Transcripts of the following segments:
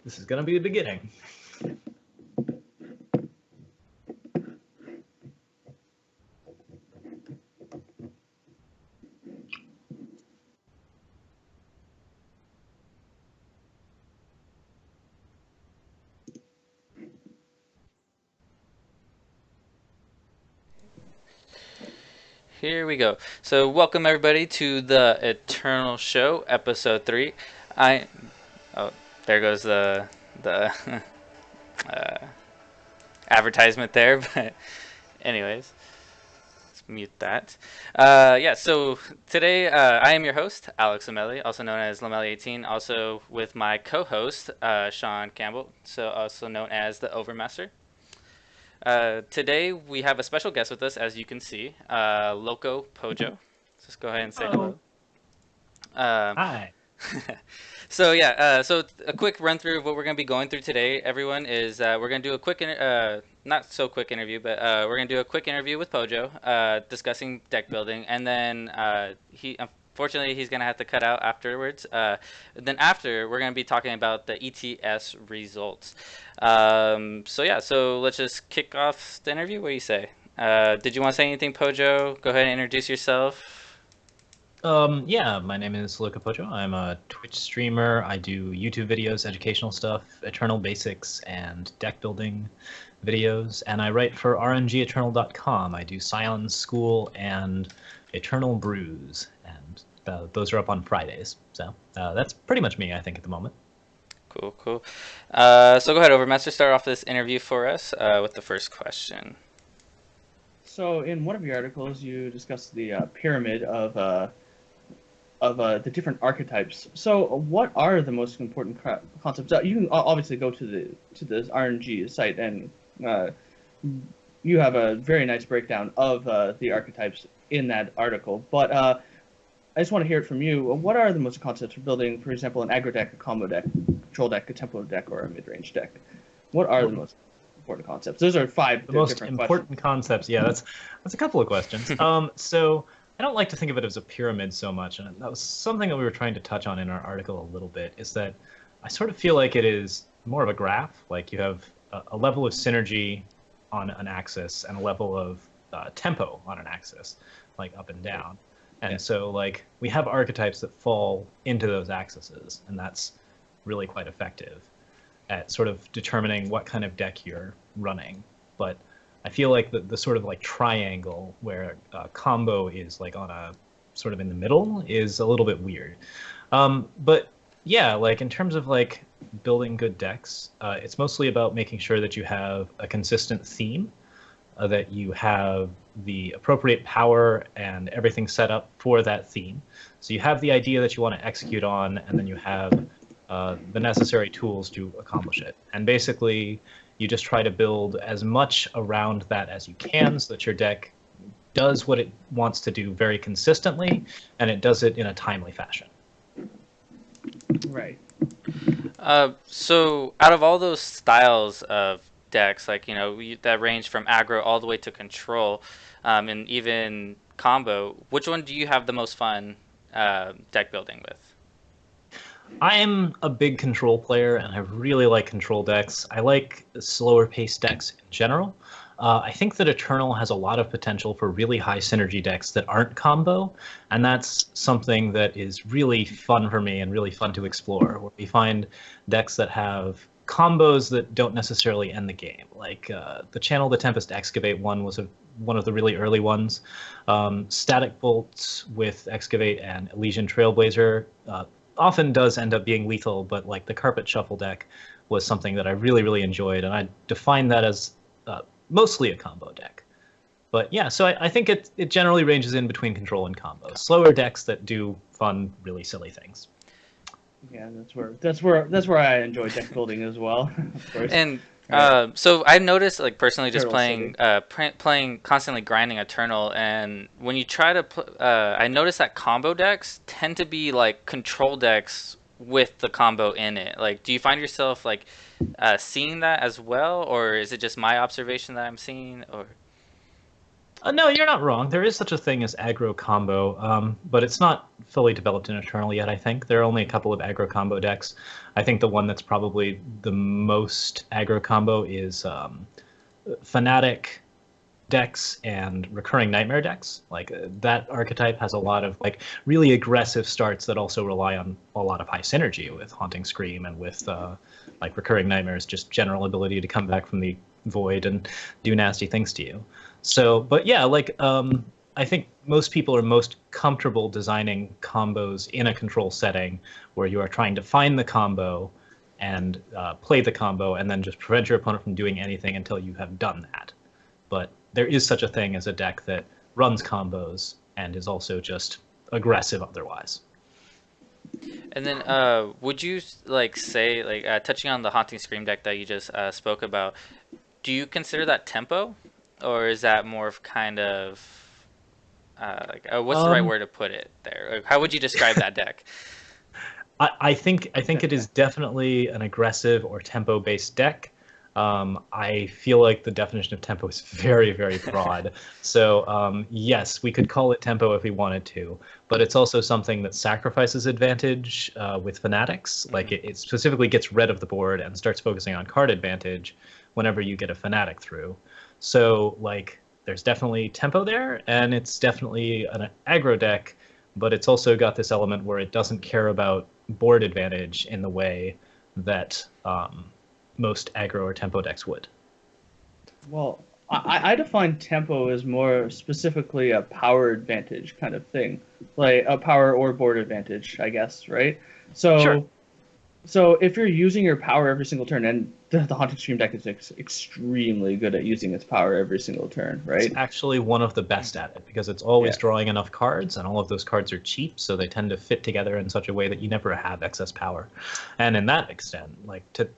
This is going to be the beginning. Here we go. So, welcome everybody to the Eternal Show, episode 3. I oh, there goes the uh, advertisement there. But anyways, let's mute that. Yeah. So today I am your host, Alex Lamelli, also known as Lamelli18. Also with my co-host Sean Campbell, so also known as the Overmaster. Today we have a special guest with us, as you can see, LocoPojo. Let's go ahead and say Hello. hello. Um, Hi. so yeah, so a quick run through of what we're going to be going through today, everyone, is we're going to do a quick, not so quick interview, but we're going to do a quick interview with Pojo, discussing deck building, and then he, unfortunately, he's going to have to cut out afterwards. Then after, we're going to be talking about the ETS results. So yeah, so let's just kick off the interview. What do you say? Did you want to say anything, Pojo? Go ahead and introduce yourself. Yeah, my name is LocoPojo. I'm a Twitch streamer. I do YouTube videos, educational stuff, Eternal Basics, and deck building videos. And I write for RNGEternal.com. I do Scion School and Eternal Brews. And those are up on Fridays. So that's pretty much me, I think, at the moment. Cool, cool. So go ahead, Overmaster. Start off this interview for us with the first question. So, in one of your articles, you discussed the pyramid of the different archetypes. So, what are the most important concepts? You can obviously go to the RNG site, and you have a very nice breakdown of the archetypes in that article. But I just want to hear it from you. What are the most concepts for building, for example, an aggro deck, a combo deck, control deck, a tempo deck, or a mid-range deck? What are the most important concepts? Those are five The most different important questions. concepts, yeah, that's a couple of questions. So I don't like to think of it as a pyramid so much, and that was something that we were trying to touch on in our article a little bit. Is that I sort of feel like it is more of a graph. Like you have a level of synergy on an axis and a level of tempo on an axis, like up and down. And Yeah. so like we have archetypes that fall into those axes, and that's really quite effective at sort of determining what kind of deck you're running. But I feel like the sort of like triangle where combo is like on a sort of in the middle is a little bit weird. But yeah, like in terms of like building good decks, it's mostly about making sure that you have a consistent theme, that you have the appropriate power and everything set up for that theme. So you have the idea that you want to execute on, and then you have the necessary tools to accomplish it. And basically, you just try to build as much around that as you can so that your deck does what it wants to do very consistently, and it does it in a timely fashion. Right. So out of all those styles of decks, like that range from aggro all the way to control, and even combo, which one do you have the most fun deck building with? I'm a big control player, and I really like control decks. I like slower paced decks in general. I think that Eternal has a lot of potential for really high synergy decks that aren't combo, and that's something that is really fun for me and really fun to explore, where we find decks that have combos that don't necessarily end the game. Like the Channel the Tempest Excavate one was one of the really early ones. Static Bolts with Excavate and Elysian Trailblazer often does end up being lethal, but like the Carpet Shuffle deck was something that I really, really enjoyed, and I define that as mostly a combo deck. But yeah, so I think it generally ranges in between control and combo. Slower decks that do fun, really silly things. Yeah, that's where I enjoy deck building as well. Of course. And All right. so I noticed, like personally, just Turtle playing, City. playing constantly grinding Eternal, and when you try to, I noticed that combo decks tend to be like control decks with the combo in it. Like, do you find yourself like seeing that as well, or is it just my observation that I'm seeing? Or No, you're not wrong. There is such a thing as aggro combo, but it's not fully developed in Eternal yet, I think. There are only a couple of aggro combo decks. I think the one that's probably the most aggro combo is Fnatic decks and Recurring Nightmare decks. Like that archetype has a lot of like really aggressive starts that also rely on a lot of high synergy with Haunting Scream and with like Recurring Nightmare's just general ability to come back from the void and do nasty things to you. So, but yeah, like I think most people are most comfortable designing combos in a control setting where you are trying to find the combo and play the combo and then just prevent your opponent from doing anything until you have done that. But there is such a thing as a deck that runs combos and is also just aggressive otherwise. And then, would you like say like touching on the Haunting Scream deck that you just spoke about? Do you consider that tempo, or is that more of kind of like what's the right word to put it there? Like, how would you describe that deck? I think it is definitely an aggressive or tempo based deck. I feel like the definition of tempo is very, very broad. So yes, we could call it tempo if we wanted to, but it's also something that sacrifices advantage with Fanatics. Like it specifically gets rid of the board and starts focusing on card advantage whenever you get a Fanatic through. So like there's definitely tempo there, and it's definitely an aggro deck, but it's also got this element where it doesn't care about board advantage in the way that most aggro or tempo decks would. Well, I define tempo as more specifically a power advantage kind of thing, like a power or board advantage, I guess, right? So, Sure. so if you're using your power every single turn, and the Haunted Stream deck is extremely good at using its power every single turn, right? It's actually one of the best at it because it's always Yeah. drawing enough cards, and all of those cards are cheap, so they tend to fit together in such a way that you never have excess power. And in that extent, like to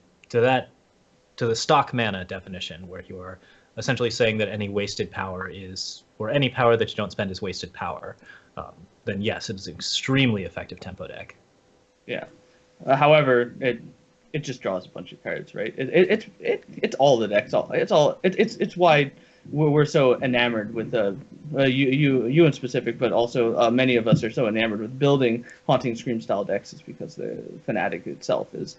the stock mana definition, where you are essentially saying that any wasted power is, or any power that you don't spend is wasted power, then yes, it's an extremely effective tempo deck. Yeah. However, it just draws a bunch of cards, right? It's all the decks. It's why we're so enamored with you in specific, but also many of us are so enamored with building Haunting Scream style decks, is because the Fnatic itself is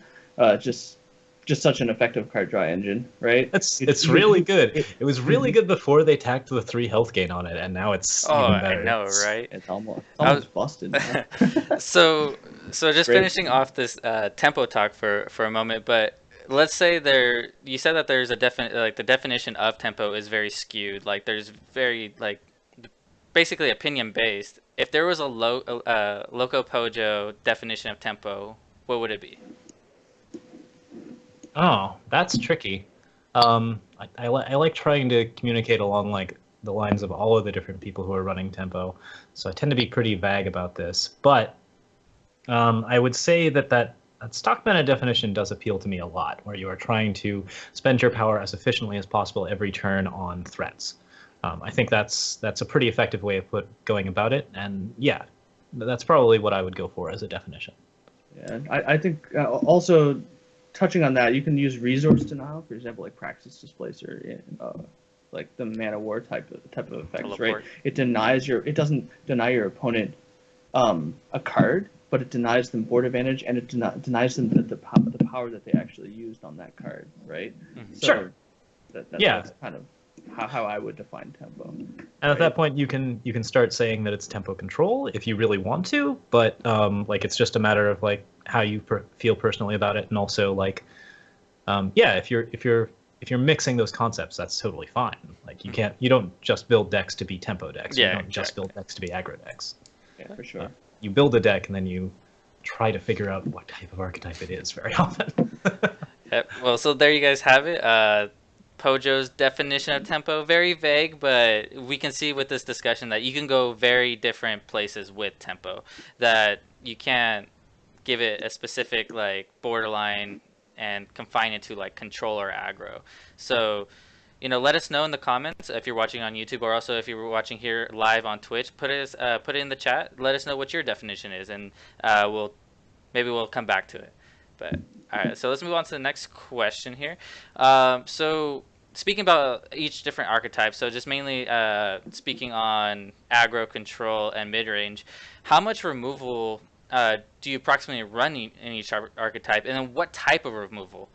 just such an effective card draw engine, right? It's really good. It was really good before they tacked the 3 health gain on it, and now it's Oh, even better. I know, right? It's almost busted now. So just Great. finishing off this tempo talk for a moment, but let's say you said that there's a like the definition of tempo is very skewed. Like there's very like basically opinion based. If there was a LocoPojo definition of tempo, what would it be? Oh, that's tricky. I like trying to communicate along like the lines of all of the different people who are running tempo, so I tend to be pretty vague about this. But I would say that stock mana definition does appeal to me a lot, where you are trying to spend your power as efficiently as possible every turn on threats. I think that's a pretty effective way of going about it, and yeah, that's probably what I would go for as a definition. Yeah, I think also touching on that, you can use resource denial, for example, like Praxis Displacer in like the Mana War type of effects, Teleport. right? It doesn't deny your opponent a card, but it denies them board advantage, and it denies them the power that they actually used on that card, right? So Sure. Yeah. That's kind of how I would define tempo. And at that point, you can start saying that it's tempo control if you really want to, but like it's just a matter of like how you feel personally about it, and also like yeah, if you're mixing those concepts, that's totally fine. Like you don't just build decks to be tempo decks. Yeah, You don't just exactly. build decks to be aggro decks. Yeah, for sure. You build a deck and then you try to figure out what type of archetype it is very often. Yep. Well, so there you guys have it. Pojo's definition of tempo, very vague, but we can see with this discussion that you can go very different places with tempo, that you can't give it a specific like borderline and confine it to like control or aggro. So, let us know in the comments if you're watching on YouTube, or also if you're watching here live on Twitch. Put it in the chat. Let us know what your definition is, and we'll come back to it. But all right, so let's move on to the next question here. So speaking about each different archetype, so just mainly speaking on aggro, control, and mid range, how much removal do you approximately run in each archetype, and then what type of removal?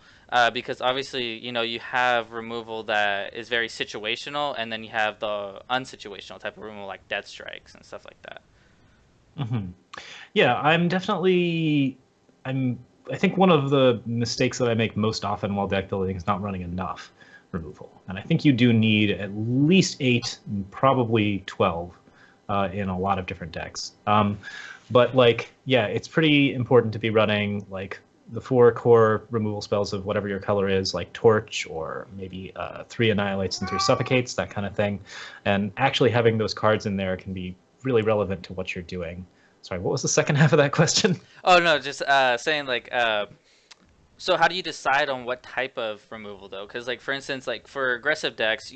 Because obviously, you have removal that is very situational, and then you have the unsituational type of removal like death strikes and stuff like that. Yeah, I think one of the mistakes that I make most often while deck building is not running enough removal. And I think you do need at least 8, probably 12 in a lot of different decks. But like, yeah, it's pretty important to be running like the 4 core removal spells of whatever your color is, like Torch or maybe 3 Annihilates and 3 Suffocates, that kind of thing. And actually having those cards in there can be really relevant to what you're doing. Sorry, what was the second half of that question? Oh no, just saying like so how do you decide on what type of removal though? Because like for instance, like for aggressive decks,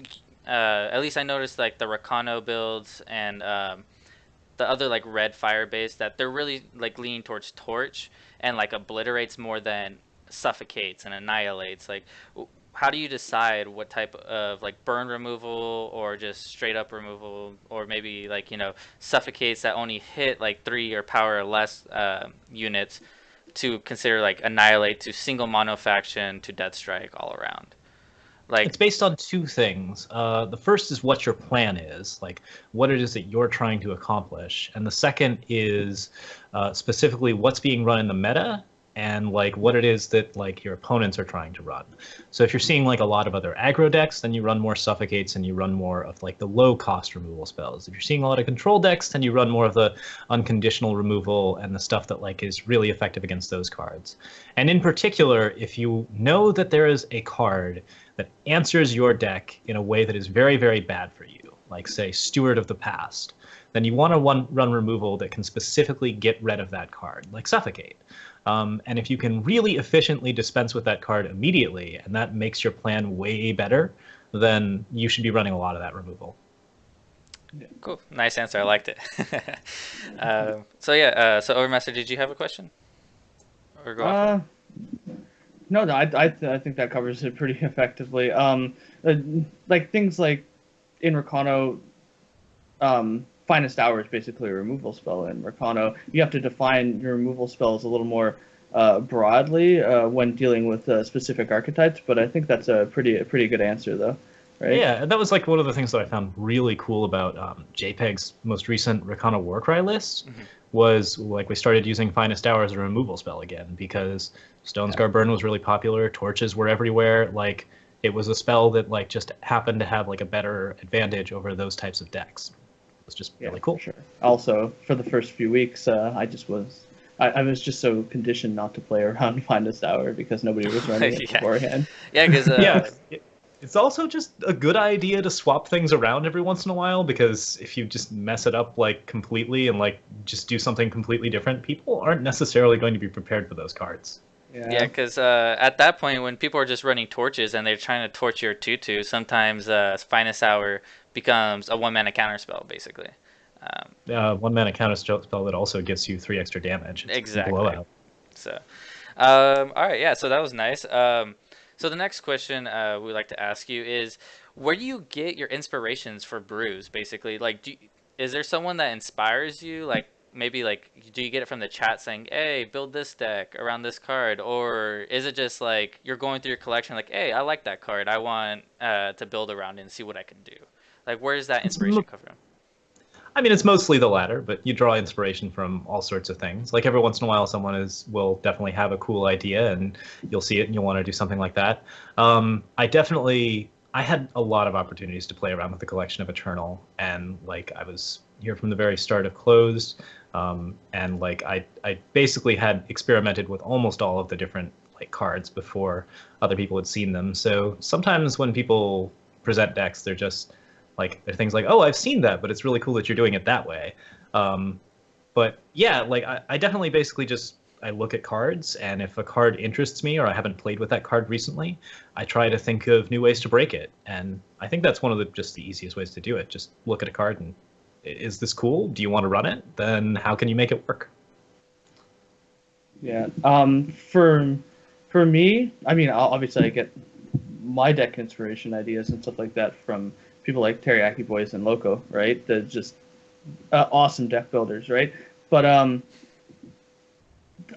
at least I noticed like the Rakano builds and the other like red fire base that they're really like leaning towards torch and like obliterates more than suffocates and annihilates. Like how do you decide what type of like burn removal or just straight up removal or maybe like suffocates that only hit like 3 or power or less units to consider like annihilate to single mono faction to death strike all around? Like It's based on 2 things. The first is what your plan is, like what it is that you're trying to accomplish, and the second is specifically what's being run in the meta and like what it is that like your opponents are trying to run. So if you're seeing like a lot of other aggro decks, then you run more suffocates and you run more of like the low cost removal spells. If you're seeing a lot of control decks, then you run more of the unconditional removal and the stuff that like is really effective against those cards. And in particular, if you know that there is a card that answers your deck in a way that is very, very bad for you, like say Steward of the Past, then you want to run removal that can specifically get rid of that card, like Suffocate. And if you can really efficiently dispense with that card immediately, and that makes your plan way better, then you should be running a lot of that removal. cool, nice answer. I liked it. So yeah, so Overmaster, did you have a question or go off? No, I think that covers it pretty effectively. Like things like in Rakano, Finest Hour is basically a removal spell in Rakano. You have to define your removal spells a little more broadly when dealing with specific archetypes, but I think that's a pretty good answer, though, right? Yeah, and that was like one of the things that I found really cool about JPEG's most recent Rakana Warcry list. Was like we started using Finest Hour as a removal spell again because Stonescar Burn was really popular, torches were everywhere. Like it was a spell that like just happened to have like a better advantage over those types of decks. It was just really cool. For sure. Also, for the first few weeks, I was just so conditioned not to play around Finest Hour because nobody was running it beforehand. Yeah, because It's also just a good idea to swap things around every once in a while because if you just mess it up like completely and like just do something completely different, people aren't necessarily going to be prepared for those cards. Yeah, because at that point, when people are just running torches and they're trying to torch your tutu, sometimes Finest Hour becomes a 1-mana counterspell, basically. 1-mana counterspell that also gives you 3 extra damage. It's exactly. Blowout. So, all right, yeah, so that was nice. So the next question we'd like to ask you is, where do you get your inspirations for brews, basically? Like, is there someone that inspires you? Like, maybe, like, do you get it from the chat saying, hey, build this deck around this card? Or is it just, like, you're going through your collection, like, hey, I like that card. I want to build around it and see what I can do. Like, where does that inspiration come from? I mean, it's mostly the latter, but you draw inspiration from all sorts of things. Like every once in a while, someone will definitely have a cool idea, and you'll see it, and you'll want to do something like that. I had a lot of opportunities to play around with the collection of Eternal, and like I was here from the very start of Closed, and like I basically had experimented with almost all of the different like cards before other people had seen them. So sometimes when people present decks, they're things like, oh, I've seen that, but it's really cool that you're doing it that way. But yeah, like I definitely basically I look at cards, and if a card interests me or I haven't played with that card recently, I try to think of new ways to break it. And I think that's one of the easiest ways to do it. Just look at a card and, is this cool? Do you want to run it? Then how can you make it work? Yeah. For me, I mean, obviously I get my deck inspiration ideas and stuff like that from people like Teriyaki Boys and Loco, right? They're just awesome deck builders, right? But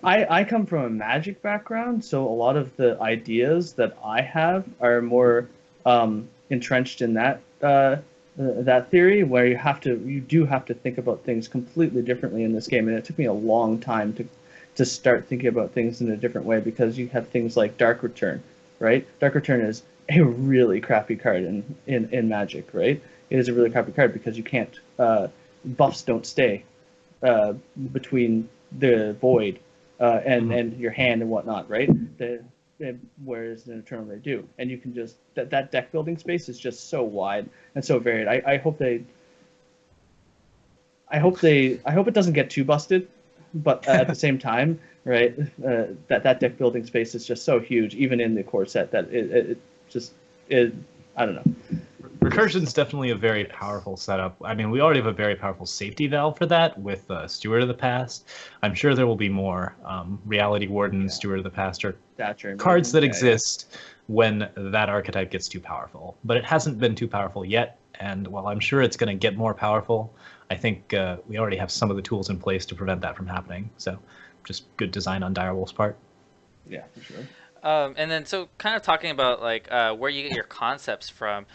I come from a Magic background, so a lot of the ideas that I have are more entrenched in that theory, where you do have to think about things completely differently in this game, and it took me a long time to start thinking about things in a different way, because you have things like Dark Return, right? Dark Return is a really crappy card in Magic, right? It is a really crappy card because you can't buffs don't stay between the void and your hand and whatnot, right? Whereas in Eternal they do, and you can just that deck building space is just so wide and so varied. I hope it doesn't get too busted, but at the same time, right? That deck building space is just so huge, even in the core set, that it I don't know. Recursion's definitely a very powerful setup. I mean, we already have a very powerful safety valve for that with Steward of the Past. I'm sure there will be more Reality Warden, Steward of the Past, or cards that exist when that archetype gets too powerful. But it hasn't been too powerful yet, and while I'm sure it's going to get more powerful, I think we already have some of the tools in place to prevent that from happening. So just good design on Direwolf's part. Yeah, for sure. And then, so kind of talking about like where you get your concepts from.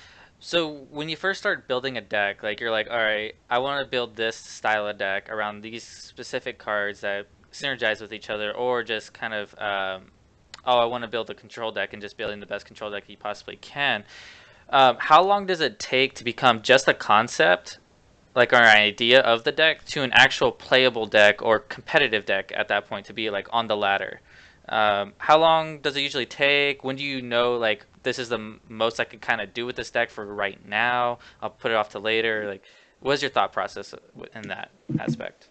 So when you first start building a deck, like you're like, all right, I want to build this style of deck around these specific cards that synergize with each other, or just kind of, oh, I want to build a control deck and just building the best control deck you possibly can. How long does it take to become just a concept, like an idea of the deck, to an actual playable deck or competitive deck at that point, to be like on the ladder? How long does it usually take? When do you know, like, this is the most I can kind of do with this deck for right now? I'll put it off to later. Like, what is your thought process in that aspect?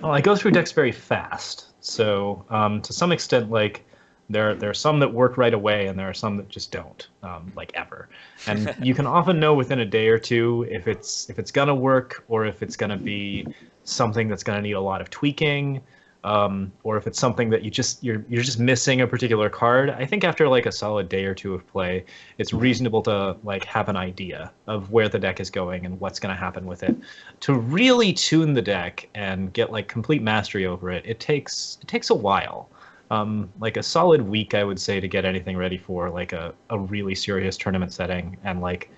Well, I go through decks very fast. So to some extent, like, there are some that work right away, and there are some that just don't, like ever. And you can often know within a day or two if it's gonna work, or if it's gonna be something that's gonna need a lot of tweaking. Or if it's something that you're just missing a particular card. I think after like a solid day or two of play, it's reasonable to like have an idea of where the deck is going and what's going to happen with it. To really tune the deck and get like complete mastery over it, it takes a while. Like a solid week, I would say, to get anything ready for like a really serious tournament setting. And like,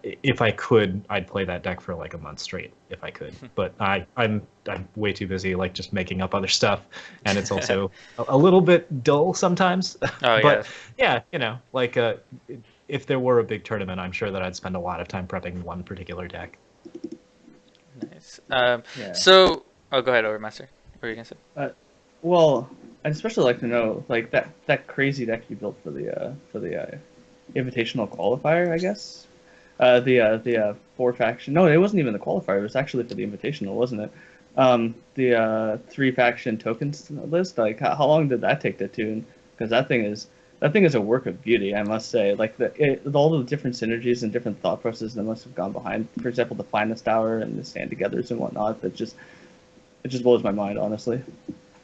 if I could, I'd play that deck for like a month straight if I could. But I'm way too busy, like just making up other stuff, and it's also a little bit dull sometimes. Oh, but yeah, you know, like if there were a big tournament, I'm sure that I'd spend a lot of time prepping one particular deck. Nice. So, oh, go ahead, Overmaster. What were you gonna say? Well, I'd especially like to know, like, that crazy deck you built for the invitational qualifier, I guess. The 4-faction. No, it wasn't even the qualifier. It was actually for the invitational, wasn't it? The 3-faction tokens list. Like, how long did that take to tune? Because that thing is a work of beauty, I must say. Like all the different synergies and different thought processes that must have gone behind. For example, the Finest Hour and the Stand-Togethers and whatnot. It just blows my mind, honestly.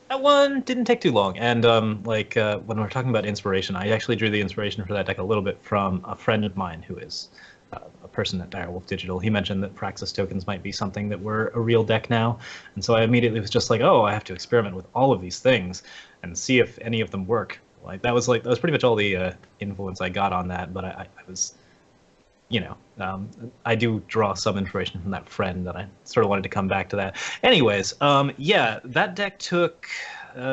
That one didn't take too long, and when we're talking about inspiration, I actually drew the inspiration for that deck a little bit from a friend of mine who is a person at Direwolf Digital. He mentioned that Praxis tokens might be something that were a real deck now, and so I immediately was just like, oh, I have to experiment with all of these things and see if any of them work. Like that was pretty much all the influence I got on that. But I was, you know, I do draw some inspiration from that friend, that I sort of wanted to come back to that. Anyways, yeah, that deck took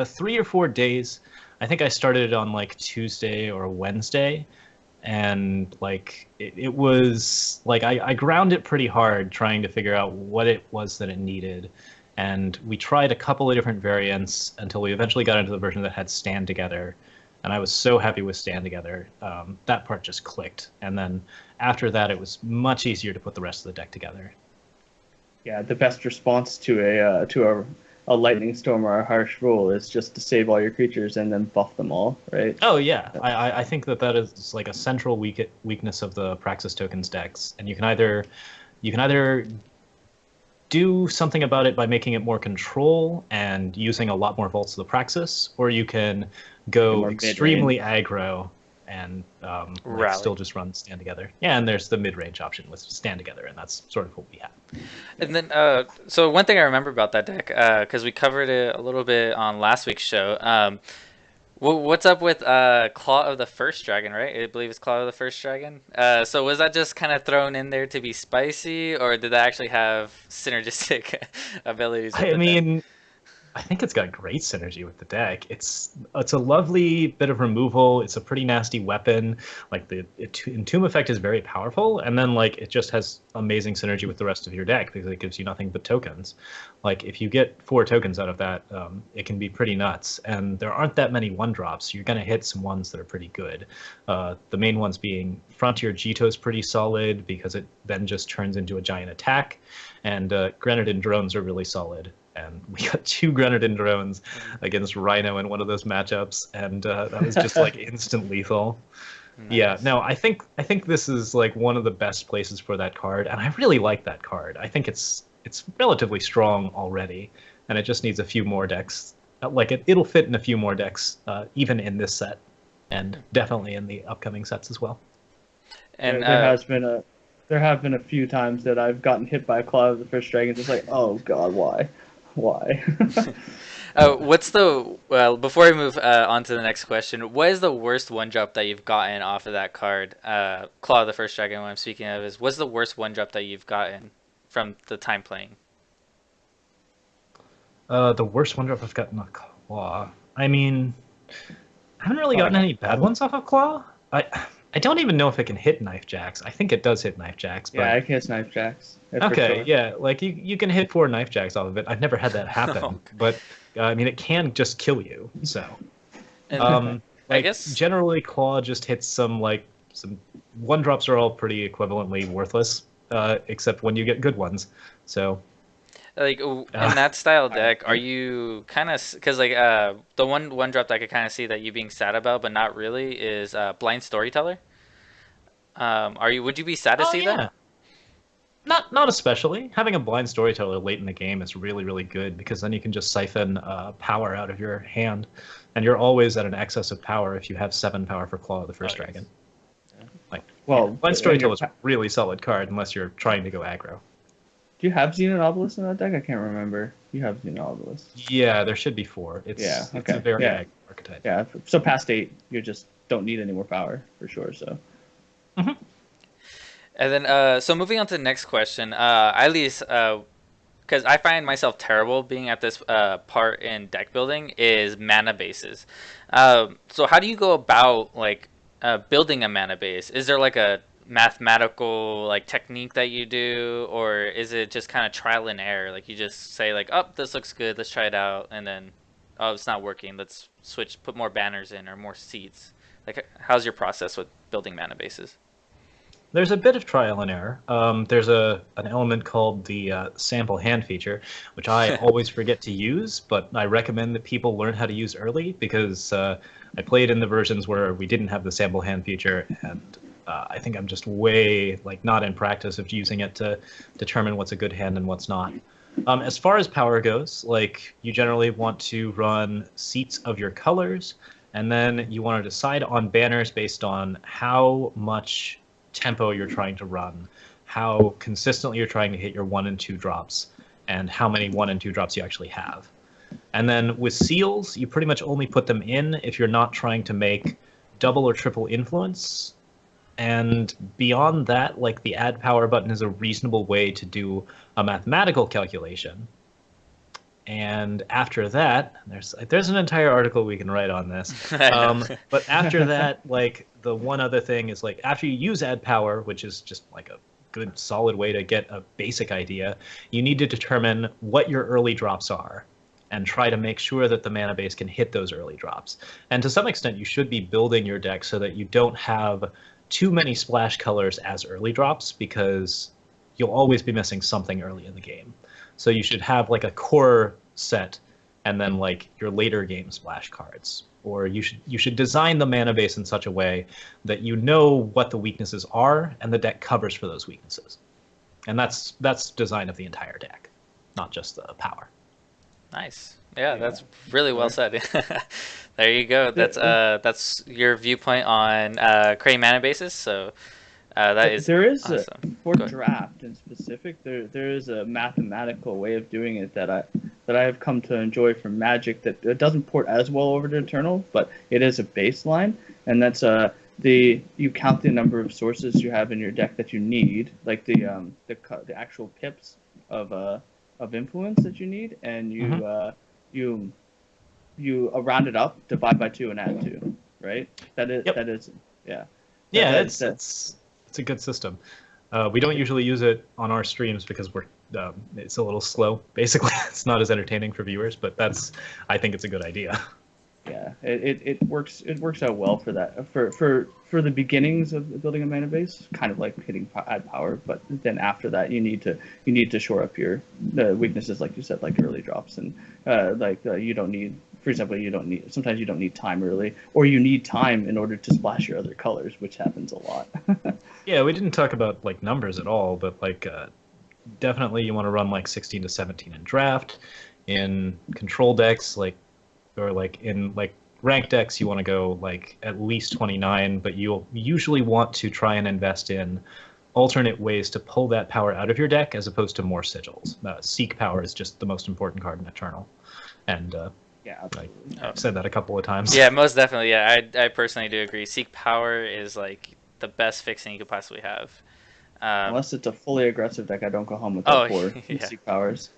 3 or 4 days. I think I started it on like Tuesday or Wednesday. And like it was like I ground it pretty hard trying to figure out what it was that it needed, and we tried a couple of different variants until we eventually got into the version that had Stand Together, and I was so happy with Stand Together. That part just clicked, and then after that it was much easier to put the rest of the deck together. Yeah, the best response to a lightning storm or a harsh rule is just to save all your creatures and then buff them all, right? Oh yeah, I think that is like a central weakness of the Praxis tokens decks, and you can either do something about it by making it more control and using a lot more vaults of the Praxis, or you can go extremely aggro and like Rally. still just run stand together. Yeah, and there's the mid-range option with stand together, and that's sort of what we have. And then, so one thing I remember about that deck, because we covered it a little bit on last week's show. What's up with Claw of the First Dragon, right? I believe it's Claw of the First Dragon. So was that just kind of thrown in there to be spicy, or did that actually have synergistic abilities with I the deck? mean, I think it's got great synergy with the deck. It's a lovely bit of removal. It's a pretty nasty weapon. Like the Entomb effect is very powerful, and then like it just has amazing synergy with the rest of your deck because it gives you nothing but tokens. Like if you get 4 tokens out of that, it can be pretty nuts. And there aren't that many 1-drops. You're gonna hit some ones that are pretty good. The main ones being Frontier Jito is pretty solid because it then just turns into a giant attack, and Grenadin drones are really solid. And we got 2 Grenadin drones against Rhino in one of those matchups, and that was just like instant lethal. Nice. Yeah, no, I think this is like one of the best places for that card, and I really like that card. I think it's relatively strong already, and it just needs a few more decks. Like it'll fit in a few more decks, even in this set, and definitely in the upcoming sets as well. And there have been a few times that I've gotten hit by a Claw of the First Dragon, just like, oh god, why? what's the before we move on to the next question, what is the worst 1-drop that you've gotten off of that card? Claw of the First Dragon, what I'm speaking of, is what's the worst 1-drop that you've gotten from the time playing? The worst 1-drop I've gotten off Claw. I mean, I haven't really gotten any bad ones off of Claw. I don't even know if it can hit Knife Jacks. I think it does hit Knife Jacks. But... Yeah, it hits Knife Jacks. Okay, sure. yeah, like you can hit 4 Knife Jacks off of it. I've never had that happen, Oh. but I mean it can just kill you. So, And, like, I guess generally Claw just hits some 1-drops are all pretty equivalently worthless, except when you get good ones. So. like in that style deck, are you kind of, because like the one drop that I could kind of see that you being sad about, but not really, is Blind Storyteller. Would you be sad to see that? Not especially. Having a Blind Storyteller late in the game is really, really good because then you can just siphon power out of your hand, and you're always at an excess of power if you have 7 power for Claw of the First Dragon. Like, Blind Storyteller is a really solid card unless you're trying to go aggro. Do you have Xenon Obelisk in that deck? I can't remember. You have Xenon Obelisk. Yeah, there should be 4. It's a very aggro archetype. Yeah, so past 8, you just don't need any more power for sure. So. Mm-hmm. And then, so moving on to the next question, at least, because I find myself terrible being at this part in deck building, is mana bases. So how do you go about like building a mana base? Is there like a mathematical like technique that you do, or is it just kind of trial and error? Like you just say like, oh, this looks good, let's try it out, and then, oh, it's not working, let's switch, put more banners in or more seats. Like, how's your process with building mana bases? There's a bit of trial and error. There's an element called the sample hand feature, which I always forget to use, but I recommend that people learn how to use early because I played in the versions where we didn't have the sample hand feature, and I think I'm just way not in practice of using it to determine what's a good hand and what's not. As far as power goes, you generally want to run seats of your colors, and then you want to decide on banners based on how much tempo you're trying to run, how consistently you're trying to hit your 1 and 2 drops, and how many 1 and 2 drops you actually have. And then with seals, you pretty much only put them in if you're not trying to make double or triple influence. And beyond that, the add power button is a reasonable way to do a mathematical calculation. And after that, there's an entire article we can write on this. But after that, the one other thing is after you use add power, which is just a good solid way to get a basic idea, you need to determine what your early drops are and try to make sure that the mana base can hit those early drops. And to some extent, you should be building your deck so that you don't have too many splash colors as early drops because you'll always be missing something early in the game. So you should have a core set and then your later game splash cards. Or you should design the mana base in such a way that you know what the weaknesses are and the deck covers for those weaknesses. And that's design of the entire deck, not just the power. Nice. Yeah, Yeah. that's really well Sorry. said. There you go. That's your viewpoint on creating mana bases. So that is There is awesome. for Go ahead. draft in specific. There is a mathematical way of doing it that I have come to enjoy from Magic that it doesn't port as well over to Eternal, but it is a baseline, and that's the you count the number of sources you have in your deck that you need, like the actual pips of influence that you need, and Mhm. you round it up, divide by two, and add two. Right? Yep. That is yeah. That Yeah, that it's that it's a good system. We don't usually use it on our streams because it's a little slow. Basically, it's not as entertaining for viewers, but I think it's a good idea. Yeah, it works out well for that for the beginnings of building a mana base, kind of like hitting add power, but then after that you need to shore up your the weaknesses, like you said, like early drops, and you don't need, for example, sometimes you don't need time early, or you need time in order to splash your other colors, which happens a lot. Yeah, we didn't talk about like numbers at all, but like definitely you want to run like 16 to 17 in draft. In control decks, or like in like ranked decks, you want to go like at least 29, but you'll usually want to try and invest in alternate ways to pull that power out of your deck as opposed to more sigils. Seek power is just the most important card in Eternal, and Yeah, like absolutely. I've said that a couple of times. Yeah, most definitely. Yeah, I personally do agree. Seek power is like the best fixing you could possibly have. Unless it's a fully aggressive deck, I don't go home without Oh, four yeah. Seek powers.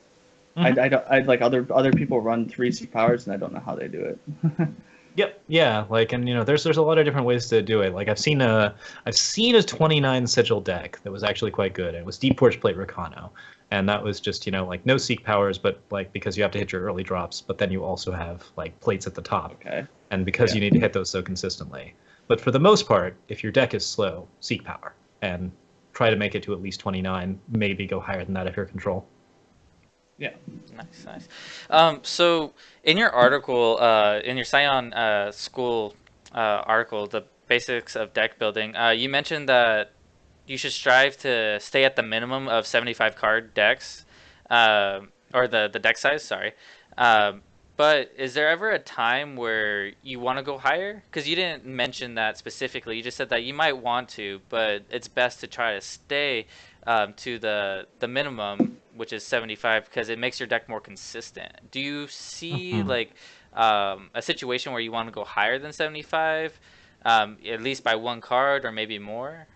Mhm. I don't. I like other people run three Seek powers, and I don't know how they do it. Yep, yeah, like, and there's a lot of different ways to do it. Like I've seen a 29 sigil deck that was actually quite good. It was Deep Porch Plate Recano, and that was just like no seek powers, but like because you have to hit your early drops, but then you also have like plates at the top, Okay. and because Yeah. you need to hit those so consistently. But for the most part, if your deck is slow, seek power and try to make it to at least 29. Maybe go higher than that if you're control. Yeah. Nice, nice. So in your article, in your Scion school article, the basics of deck building, you mentioned that you should strive to stay at the minimum of 75 card decks, or the deck size, sorry. Um, but is there ever a time where you want to go higher? Because you didn't mention that specifically. You just said that you might want to, but it's best to try to stay to the minimum, which is 75, because it makes your deck more consistent. Do you see Mhm. like a situation where you want to go higher than 75, at least by one card or maybe more?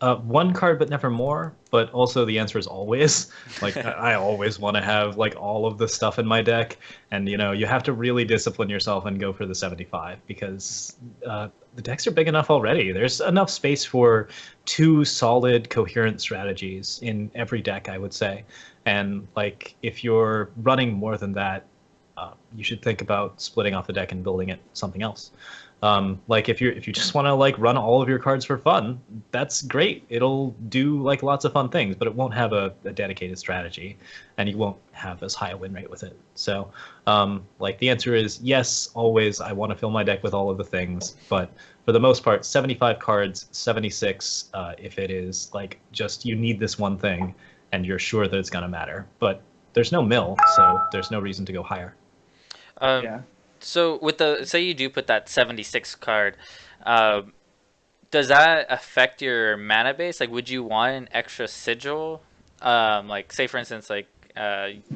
One card, but never more. But also, the answer is always. Like, I always want to have like all of the stuff in my deck, and you have to really discipline yourself and go for the 75 because the decks are big enough already. There's enough space for two solid, coherent strategies in every deck, I would say. And like, if you're running more than that, you should think about splitting off the deck and building it something else. Like if you just want to like run all of your cards for fun, that's great. It'll do like lots of fun things, but it won't have a dedicated strategy, and you won't have as high a win rate with it. So, like the answer is yes, always. I want to fill my deck with all of the things, but for the most part, 75 cards, 76 if it is like just you need this one thing, and you're sure that it's gonna matter. But there's no mill, so there's no reason to go higher. Um, Yeah. so with the say you do put that 76 card, uh, does that affect your mana base? Like, would you want an extra sigil? Like, say for instance, like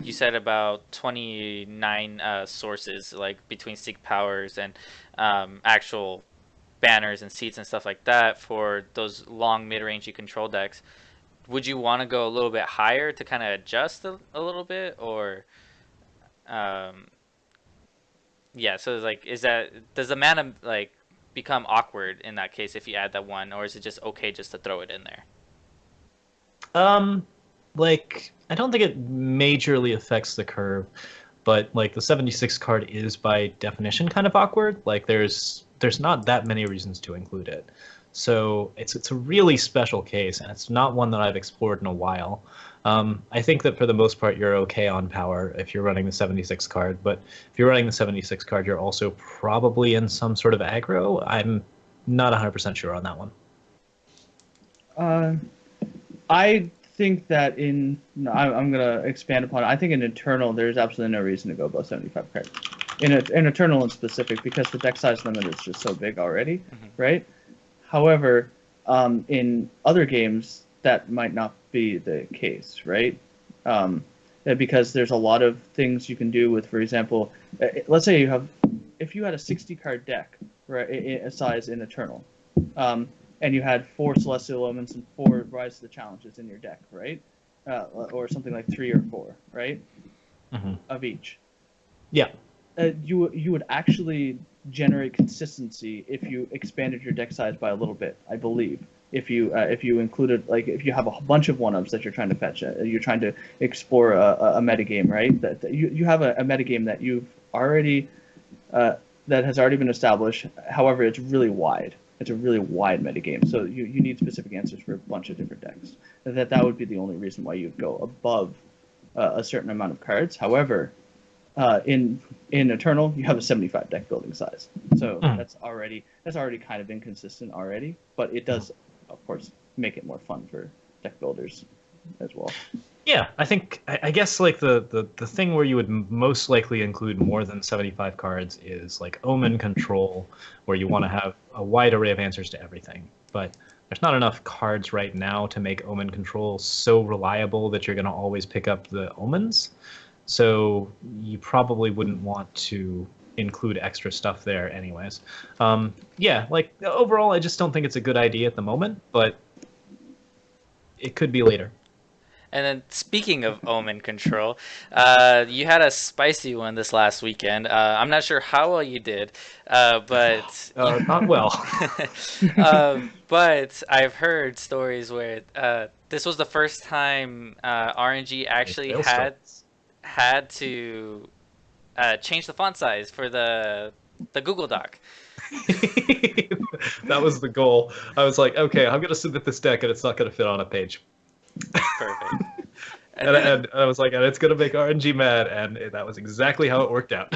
you said about 29 sources, like between seek powers and actual banners and seats and stuff like that for those long mid-range control decks. Would you want to go a little bit higher to kind of adjust a little bit, or um, yeah? So it's like, is that does the mana like become awkward in that case if you add that one, or is it just okay just to throw it in there? Um, like I don't think it majorly affects the curve, but like the 76 card is by definition kind of awkward. Like there's not that many reasons to include it. So it's a really special case, and it's not one that I've explored in a while. I think that for the most part you're okay on power if you're running the 76 card, but if you're running the 76 card, you're also probably in some sort of aggro. I'm not 100% sure on that one. Uh, I think that no, I'm gonna expand upon it. I think in Eternal, there's absolutely no reason to go above 75 cards. In Eternal in specific, because the deck size limit is just so big already, right? However, in other games, that might not be the case, right? Because there's a lot of things you can do with, for example, let's say if you had a 60 card deck, right, a size in Eternal, and you had 4 Celestial Omens and 4 Rise to the Challenges in your deck, right? Or something like 3 or 4, right? Of each. Yeah. You would actually generate consistency if you expanded your deck size by a little bit, I believe. If you included, like, if you have a bunch of 1-ups that you're trying to fetch, you're trying to explore a metagame, right? That you have a metagame that you've already that has already been established. However, it's really wide. It's a really wide metagame, so you need specific answers for a bunch of different decks. That would be the only reason why you'd go above a certain amount of cards. However, in Eternal, you have a 75 deck building size, so that's already kind of inconsistent already. But it does, of course, make it more fun for deck builders as well. Yeah, I guess like the thing where you would most likely include more than 75 cards is like Omen Control, where you want to have a wide array of answers to everything. But there's not enough cards right now to make Omen Control so reliable that you're going to always pick up the Omens. So you probably wouldn't want to include extra stuff there anyways. Yeah, like overall, I just don't think it's a good idea at the moment, but it could be later. And then speaking of Omen Control, you had a spicy one this last weekend. I'm not sure how well you did, but not well. But I've heard stories where this was the first time RNG actually had to change the font size for the Google Doc. That was the goal. I was like, okay, I'm gonna submit this deck, and it's not gonna fit on a page. Perfect. And I was like, and it's gonna make RNG mad, and that was exactly how it worked out.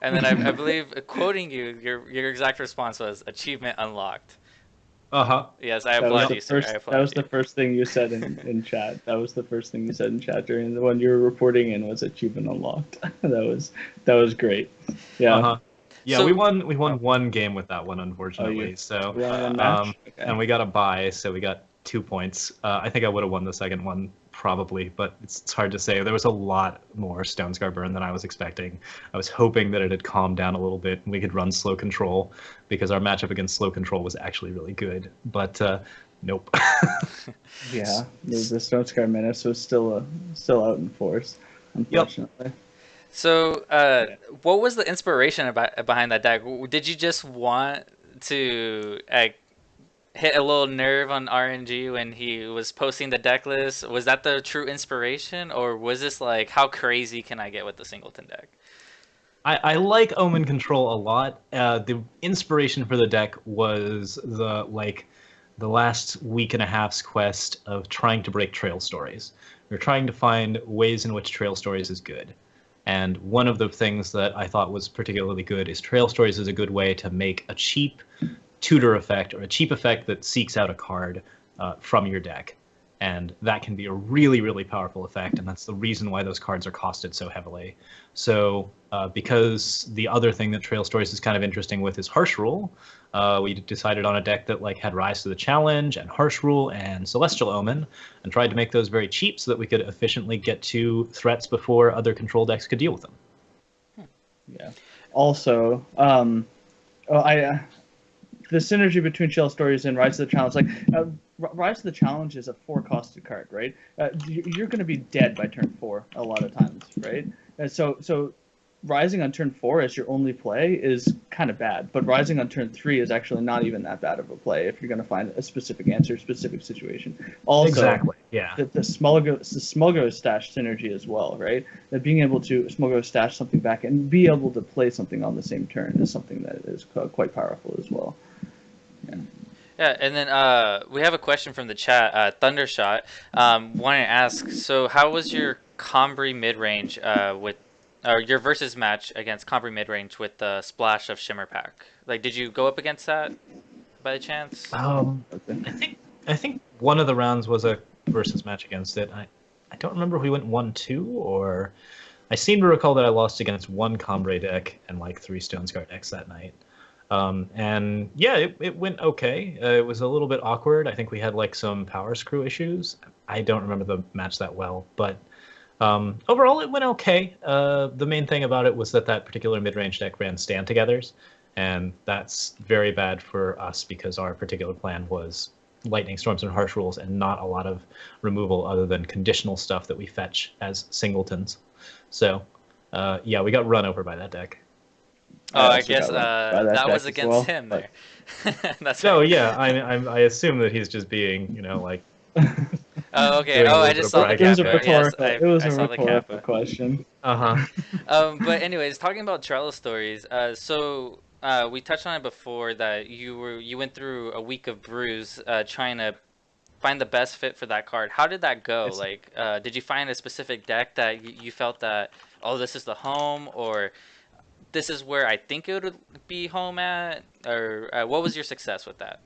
And then I believe, quoting you, your exact response was "achievement unlocked." Yes, I applaud you, sir. That was the first thing you said in chat. That was the first thing you said in chat during the one you were reporting in was achievement unlocked. that was great. Yeah. Yeah, so, we won one game with that one, unfortunately. So and we got a bye, so we got 2 points. I think I would have won the second one probably, but it's hard to say. There was a lot more Stone Scar burn than I was expecting. I was hoping that it had calmed down a little bit and we could run slow control, because our matchup against slow control was actually really good. But nope. Yeah, the Stone Scar menace was still out in force, unfortunately. Yep. So, what was the inspiration behind that deck? Did you just want to hit a little nerve on RNG when he was posting the deck list? Was that the true inspiration, or was this like, how crazy can I get with the Singleton deck? I like Omen Control a lot. The inspiration for the deck was the last week and a half's quest of trying to break Trail Stories. We're trying to find ways in which Trail Stories is good. And one of the things that I thought was particularly good is Trail Stories is a good way to make a cheap tutor effect, or a cheap effect that seeks out a card from your deck. And that can be a really, really powerful effect, and that's the reason why those cards are costed so heavily. So because the other thing that Trail Stories is kind of interesting with is Harsh Rule, we decided on a deck that had Rise to the Challenge and Harsh Rule and Celestial Omen, and tried to make those very cheap so that we could efficiently get to threats before other control decks could deal with them. Yeah. Also, the synergy between Trail Stories and Rise to the Challenge, Rise to the Challenge is a 4-costed card, right? You're going to be dead by turn 4 a lot of times, right? And so rising on turn 4 as your only play is kind of bad, but rising on turn 3 is actually not even that bad of a play if you're going to find a specific answer, specific situation. Also, exactly, yeah. The Smuggo Stash synergy as well, right? That being able to Smuggo Stash something back and be able to play something on the same turn is something that is quite powerful as well. Yeah. Yeah, and then we have a question from the chat. Thundershot wanted to ask, so how was your Combri mid-range or your versus match against Combri mid-range with the Splash of Shimmer Pack? Did you go up against that by chance? I think one of the rounds was a versus match against it. I don't remember if we went 1-2 or I seem to recall that I lost against one Combre deck and like 3 Stonescar decks that night. And yeah, it went okay. It was a little bit awkward. I think we had like some power screw issues. I don't remember the match that well, but overall it went okay. The main thing about it was that particular mid-range deck ran stand togethers, and that's very bad for us because our particular plan was lightning storms and harsh rules and not a lot of removal other than conditional stuff that we fetch as singletons. So yeah, we got run over by that deck. Oh, I guess that was against him there. That's so right. yeah, I assume that he's just being, like. Oh, okay. Oh, I just saw the cap. It was a rhetorical question. But anyways, talking about Trello stories. So we touched on it before that you went through a week of brews trying to find the best fit for that card. How did that go? Like, did you find a specific deck that you felt that, oh, this is the home, or this is where I think it would be home at, or what was your success with that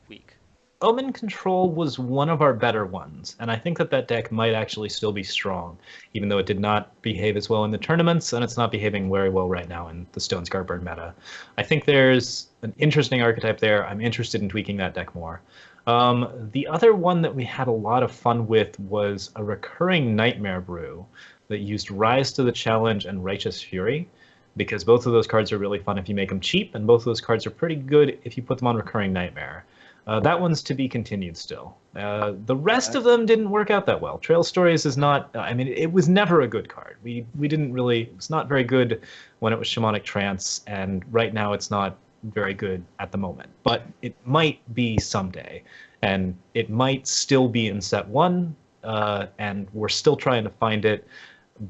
week? Omen Control was one of our better ones, and I think that deck might actually still be strong, even though it did not behave as well in the tournaments, and it's not behaving very well right now in the Stonescar Burn meta. I think there's an interesting archetype there. I'm interested in tweaking that deck more. The other one that we had a lot of fun with was a recurring Nightmare brew that used Rise to the Challenge and Righteous Fury, because both of those cards are really fun if you make them cheap, and both of those cards are pretty good if you put them on Recurring Nightmare. That one's to be continued still. The rest of them didn't work out that well. Trail Stories is not, I mean, it was never a good card. We didn't really, it's not very good when it was Shamanic Trance, and right now it's not very good at the moment. But it might be someday, and it might still be in set 1, and we're still trying to find it,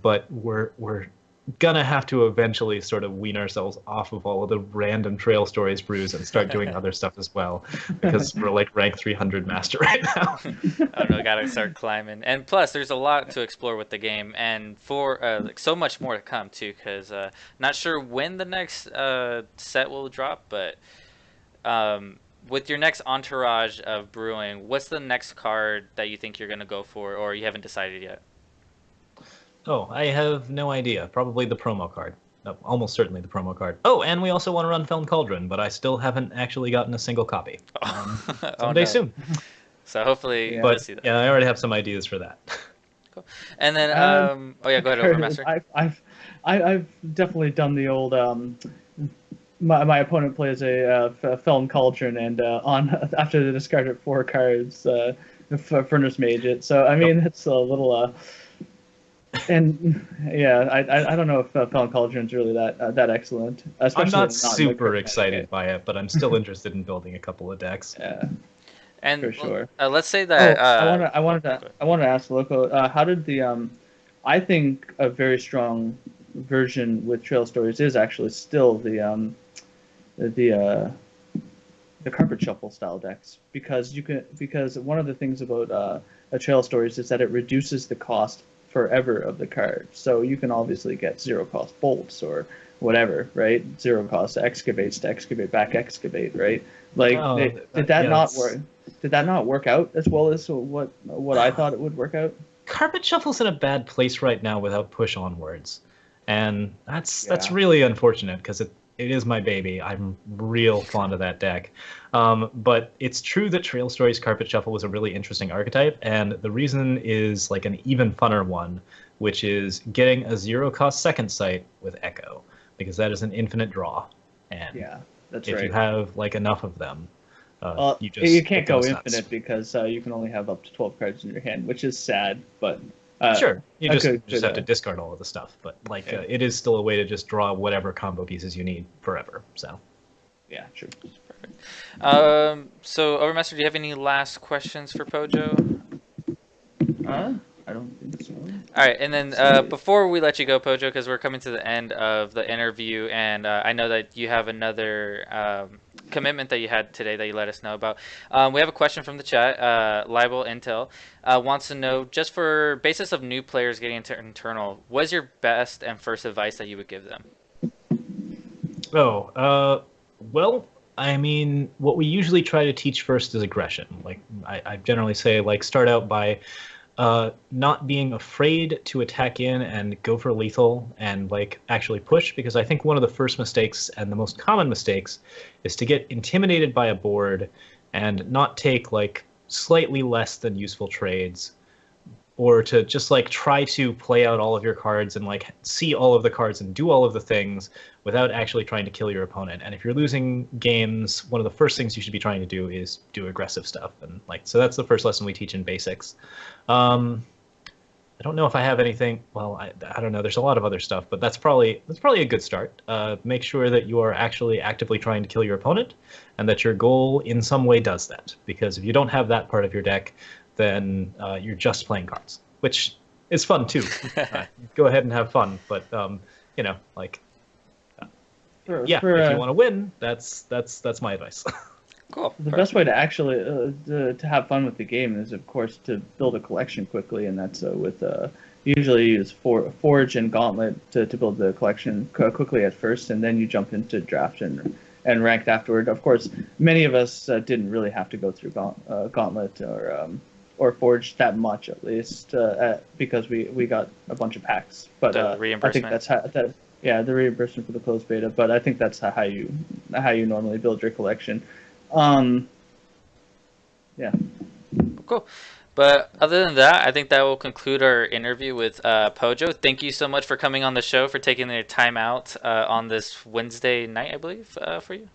but we're gonna have to eventually sort of wean ourselves off of all of the random Trail Stories brews and start doing other stuff as well, because we're like rank 300 master right now. I don't know, gotta start climbing. And plus, there's a lot to explore with the game, and for like so much more to come too. Because not sure when the next set will drop, but with your next entourage of brewing, what's the next card that you think you're gonna go for, or you haven't decided yet? Oh, I have no idea. Probably the promo card. No, almost certainly the promo card. Oh, and we also want to run Film Cauldron, but I still haven't actually gotten a single copy. Someday soon. So hopefully but, see that. Yeah, I already have some ideas for that. Cool. And then, oh yeah, go ahead, Overmaster. I've definitely done the old. My opponent plays a Film Cauldron, and after they discarded 4 cards, Furnace Mage it. So I mean, it's a little. And yeah, I don't know if Film Cauldron's really that excellent. Especially I'm not super excited by it, but I'm still interested in building a couple of decks. Yeah, and for sure. Let's say that I wanted to ask Loco, how did the I think a very strong version with Trail Stories is actually still the Carpet Shuffle style decks, because one of the things about a Trail Stories is that it reduces the cost forever of the card. So you can obviously get 0 cost bolts or whatever, right? 0 cost excavates to excavate back excavate, right? Like did that not work out as well as what I thought it would work out? Carpet Shuffle's in a bad place right now without push onwards, and that's really unfortunate because it is my baby. I'm real fond of that deck. But it's true that Trail Stories Carpet Shuffle was a really interesting archetype, and the reason is like an even funner one, which is getting a 0 cost second sight with Echo, because that is an infinite draw. And if you have like enough of them, you can't go infinite because you can only have up to 12 cards in your hand, which is sad, but sure, you just have to discard all of the stuff, but like it is still a way to just draw whatever combo pieces you need forever. So yeah, true. Perfect. So Overmaster, do you have any last questions for Pojo? I don't think so. All right, and then before we let you go, Pojo, because we're coming to the end of the interview, and I know that you have another commitment that you had today that you let us know about. We have a question from the chat. Libel Intel wants to know, just for basis of new players getting into Internal, what is your best and first advice that you would give them? well, I mean, what we usually try to teach first is aggression. Like I generally say, like start out by not being afraid to attack in and go for lethal and like actually push, because I think one of the first mistakes and the most common mistakes is to get intimidated by a board and not take like slightly less than useful trades, or to just like try to play out all of your cards and like see all of the cards and do all of the things without actually trying to kill your opponent. And if you're losing games, one of the first things you should be trying to do is do aggressive stuff. And like, so that's the first lesson we teach in basics. I don't know if I have anything. Well, I don't know. There's a lot of other stuff, but that's probably a good start. Make sure that you are actually actively trying to kill your opponent, and that your goal in some way does that. Because if you don't have that part of your deck, then you're just playing cards, which is fun too. Go ahead and have fun, but you know, like, if you want to win, that's my advice. Cool. The best way to actually to have fun with the game is, of course, to build a collection quickly, and that's with usually you use Forge and Gauntlet to build the collection quickly at first, and then you jump into draft and ranked afterward. Of course, many of us didn't really have to go through Gauntlet or Forge that much, at least, because we got a bunch of packs. But the reimbursement. I think that's the reimbursement for the closed beta. But I think that's how you normally build your collection. Yeah. Cool. But other than that, I think that will conclude our interview with Pojo. Thank you so much for coming on the show, for taking the time out on this Wednesday night, I believe, for you.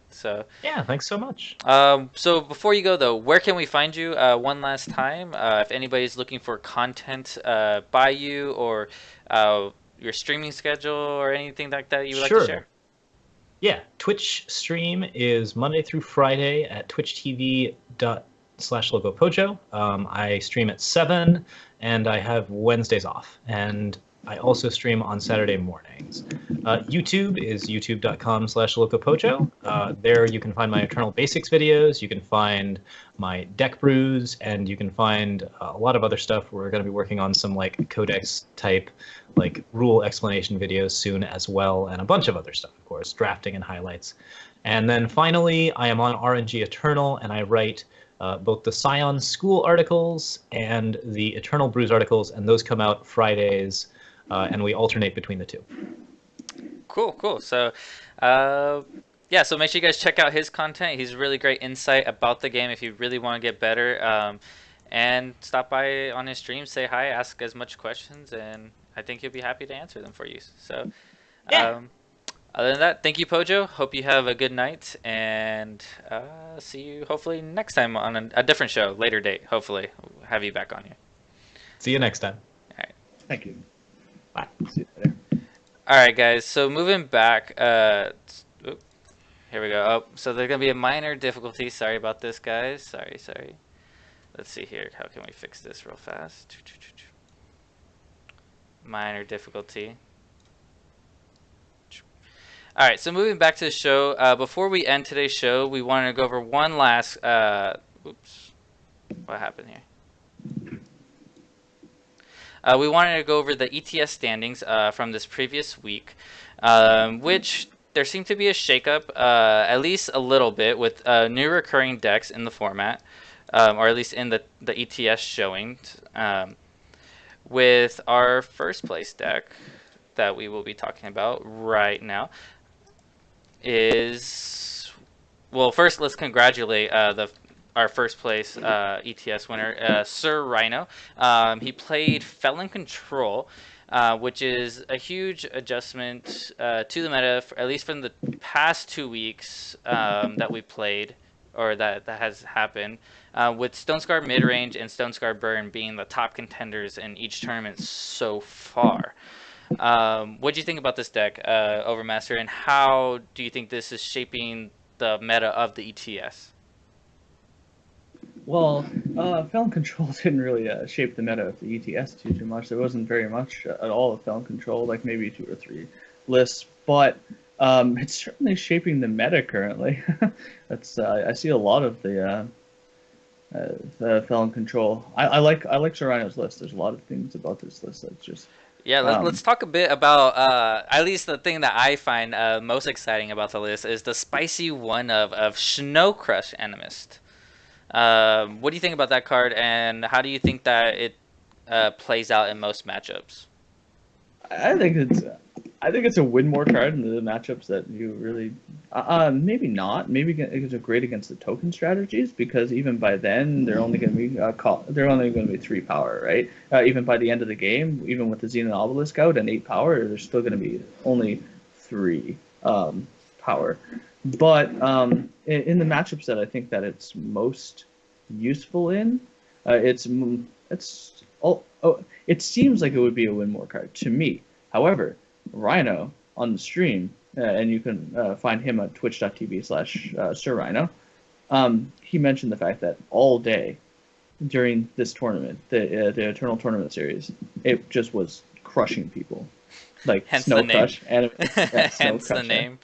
So yeah, thanks so much. So before you go, though, where can we find you one last time? If anybody's looking for content by you, or your streaming schedule or anything like that you would like to share? Yeah, Twitch stream is Monday through Friday at twitchtv.com/LocoPojo. I stream at 7, and I have Wednesdays off. And I also stream on Saturday mornings. YouTube is youtube.com/LocoPojo. There you can find my Eternal Basics videos, you can find my deck brews, and you can find a lot of other stuff. We're going to be working on some like codex type, like rule explanation videos soon as well, and a bunch of other stuff, of course, drafting and highlights. And then finally, I am on RNG Eternal, and I write both the Scion School articles and the Eternal Brews articles, and those come out Fridays. And we alternate between the two. Cool. So, yeah, so make sure you guys check out his content. He's really great insight about the game if you really want to get better. And stop by on his stream, say hi, ask as much questions, and I think he'll be happy to answer them for you. So, yeah. Other than that, thank you, Pojo. Hope you have a good night, and see you hopefully next time on a different show, later date. Hopefully, we'll have you back on here. See you next time. All right. Thank you. Bye. See you later. All right, guys. So moving back, here we go. Oh, so there's gonna be a minor difficulty. Sorry about this, guys. Sorry. Let's see here. How can we fix this real fast? Minor difficulty. All right. So moving back to the show. Before we end today's show, we wanted to go over one last. Oops. What happened here? We wanted to go over the ETS standings from this previous week, which there seemed to be a shakeup, at least a little bit, with new recurring decks in the format, or at least in the ETS showing. With our first place deck that we will be talking about right now is, well, first let's congratulate our first place ETS winner, Sir Rhino. He played Felon Control, which is a huge adjustment to the meta, at least from the past 2 weeks that we played, or that has happened, with Stonescar Midrange and Stonescar Burn being the top contenders in each tournament so far. What do you think about this deck, Overmaster, and how do you think this is shaping the meta of the ETS? Well, Felon Control didn't really shape the meta of the ETS too much. There wasn't very much at all of Felon Control, like maybe 2 or 3 lists, but it's certainly shaping the meta currently. That's I see a lot of the Felon Control. I like Sir Rhino's list. There's a lot of things about this list that's just Yeah, let's talk a bit about at least the thing that I find most exciting about the list is the spicy one of Snow Crush Animist. What do you think about that card, and how do you think that it plays out in most matchups? I think it's a win more card in the matchups that you really maybe not. Maybe it's a great against the token strategies because even by then they're only going to be they're only going to be 3 power, right? Even by the end of the game, even with the Xenon Obelisk out and 8 power, they're still going to be only 3 power. But in the matchups that I think that it's most useful in, it's it seems like it would be a win more card to me. However, Rhino on the stream, and you can find him at twitch.tv/Sir Rhino. He mentioned the fact that all day during this tournament, the Eternal Tournament Series, it just was crushing people, like Hence Snow the name. Crush. Hence the name.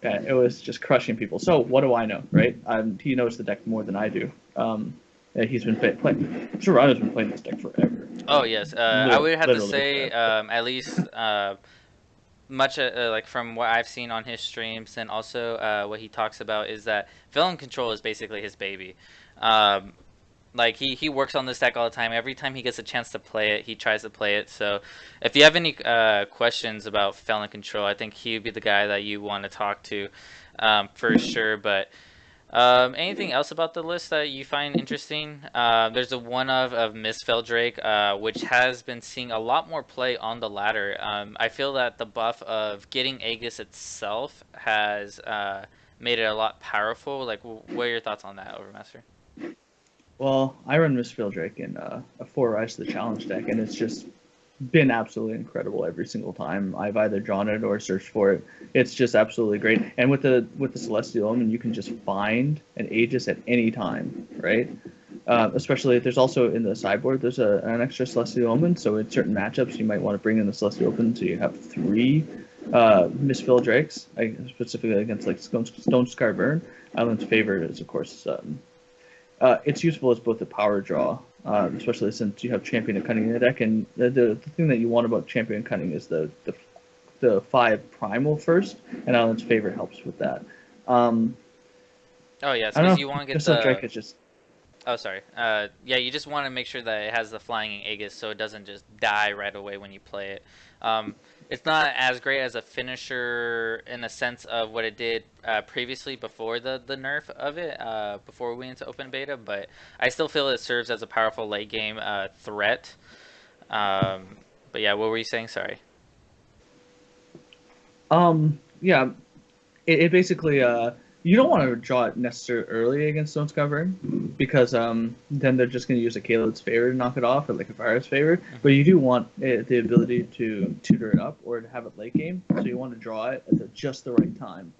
Yeah, it was just crushing people. So what do I know, right? He knows the deck more than I do. He's been playing. Sir Rhino's been playing this deck forever. Oh yes, I would have to Literally say forever. at least much like from what I've seen on his streams and also what he talks about is that Villain Control is basically his baby. Um, like he works on this deck all the time. Every time he gets a chance to play it, he tries to play it. So if you have any questions about Felon Control, I think he would be the guy that you want to talk to for sure. But anything else about the list that you find interesting? There's a one of Miss Feldrake, which has been seeing a lot more play on the ladder. I feel that the buff of getting Aegis itself has made it a lot powerful. Like, what are your thoughts on that, Overmaster? Well, I run Miss Drake in a 4 Rise to the Challenge deck, and it's just been absolutely incredible every single time I've either drawn it or searched for it. It's just absolutely great. And with the Celestial Omen, you can just find an Aegis at any time, right? Especially if there's also in the sideboard, there's an extra Celestial Omen. So in certain matchups, you might want to bring in the Celestial Omen so you have 3 Misfill Drakes, specifically against like Stone Scar Burn. Island's favorite is, of course, it's useful as both a power draw, especially since you have Champion of Cunning in the deck. And the thing that you want about Champion Cunning is the 5 Primal first, and Island's favorite helps with that. Oh yes, I don't because know. you want to get Misfill Drake the. is just. Oh, sorry. Yeah, you just want to make sure that it has the flying Aegis so it doesn't just die right away when you play it. It's not as great as a finisher in the sense of what it did previously before the nerf of it, before we went into open beta, but I still feel it serves as a powerful late game threat. But yeah, what were you saying? Sorry. Yeah, it basically you don't want to draw it necessarily early against Stone's Covering because then they're just going to use a Caleb's favor to knock it off or like a Fire's favor. But you do want the ability to tutor it up or to have it late game, so you want to draw it at just the right time,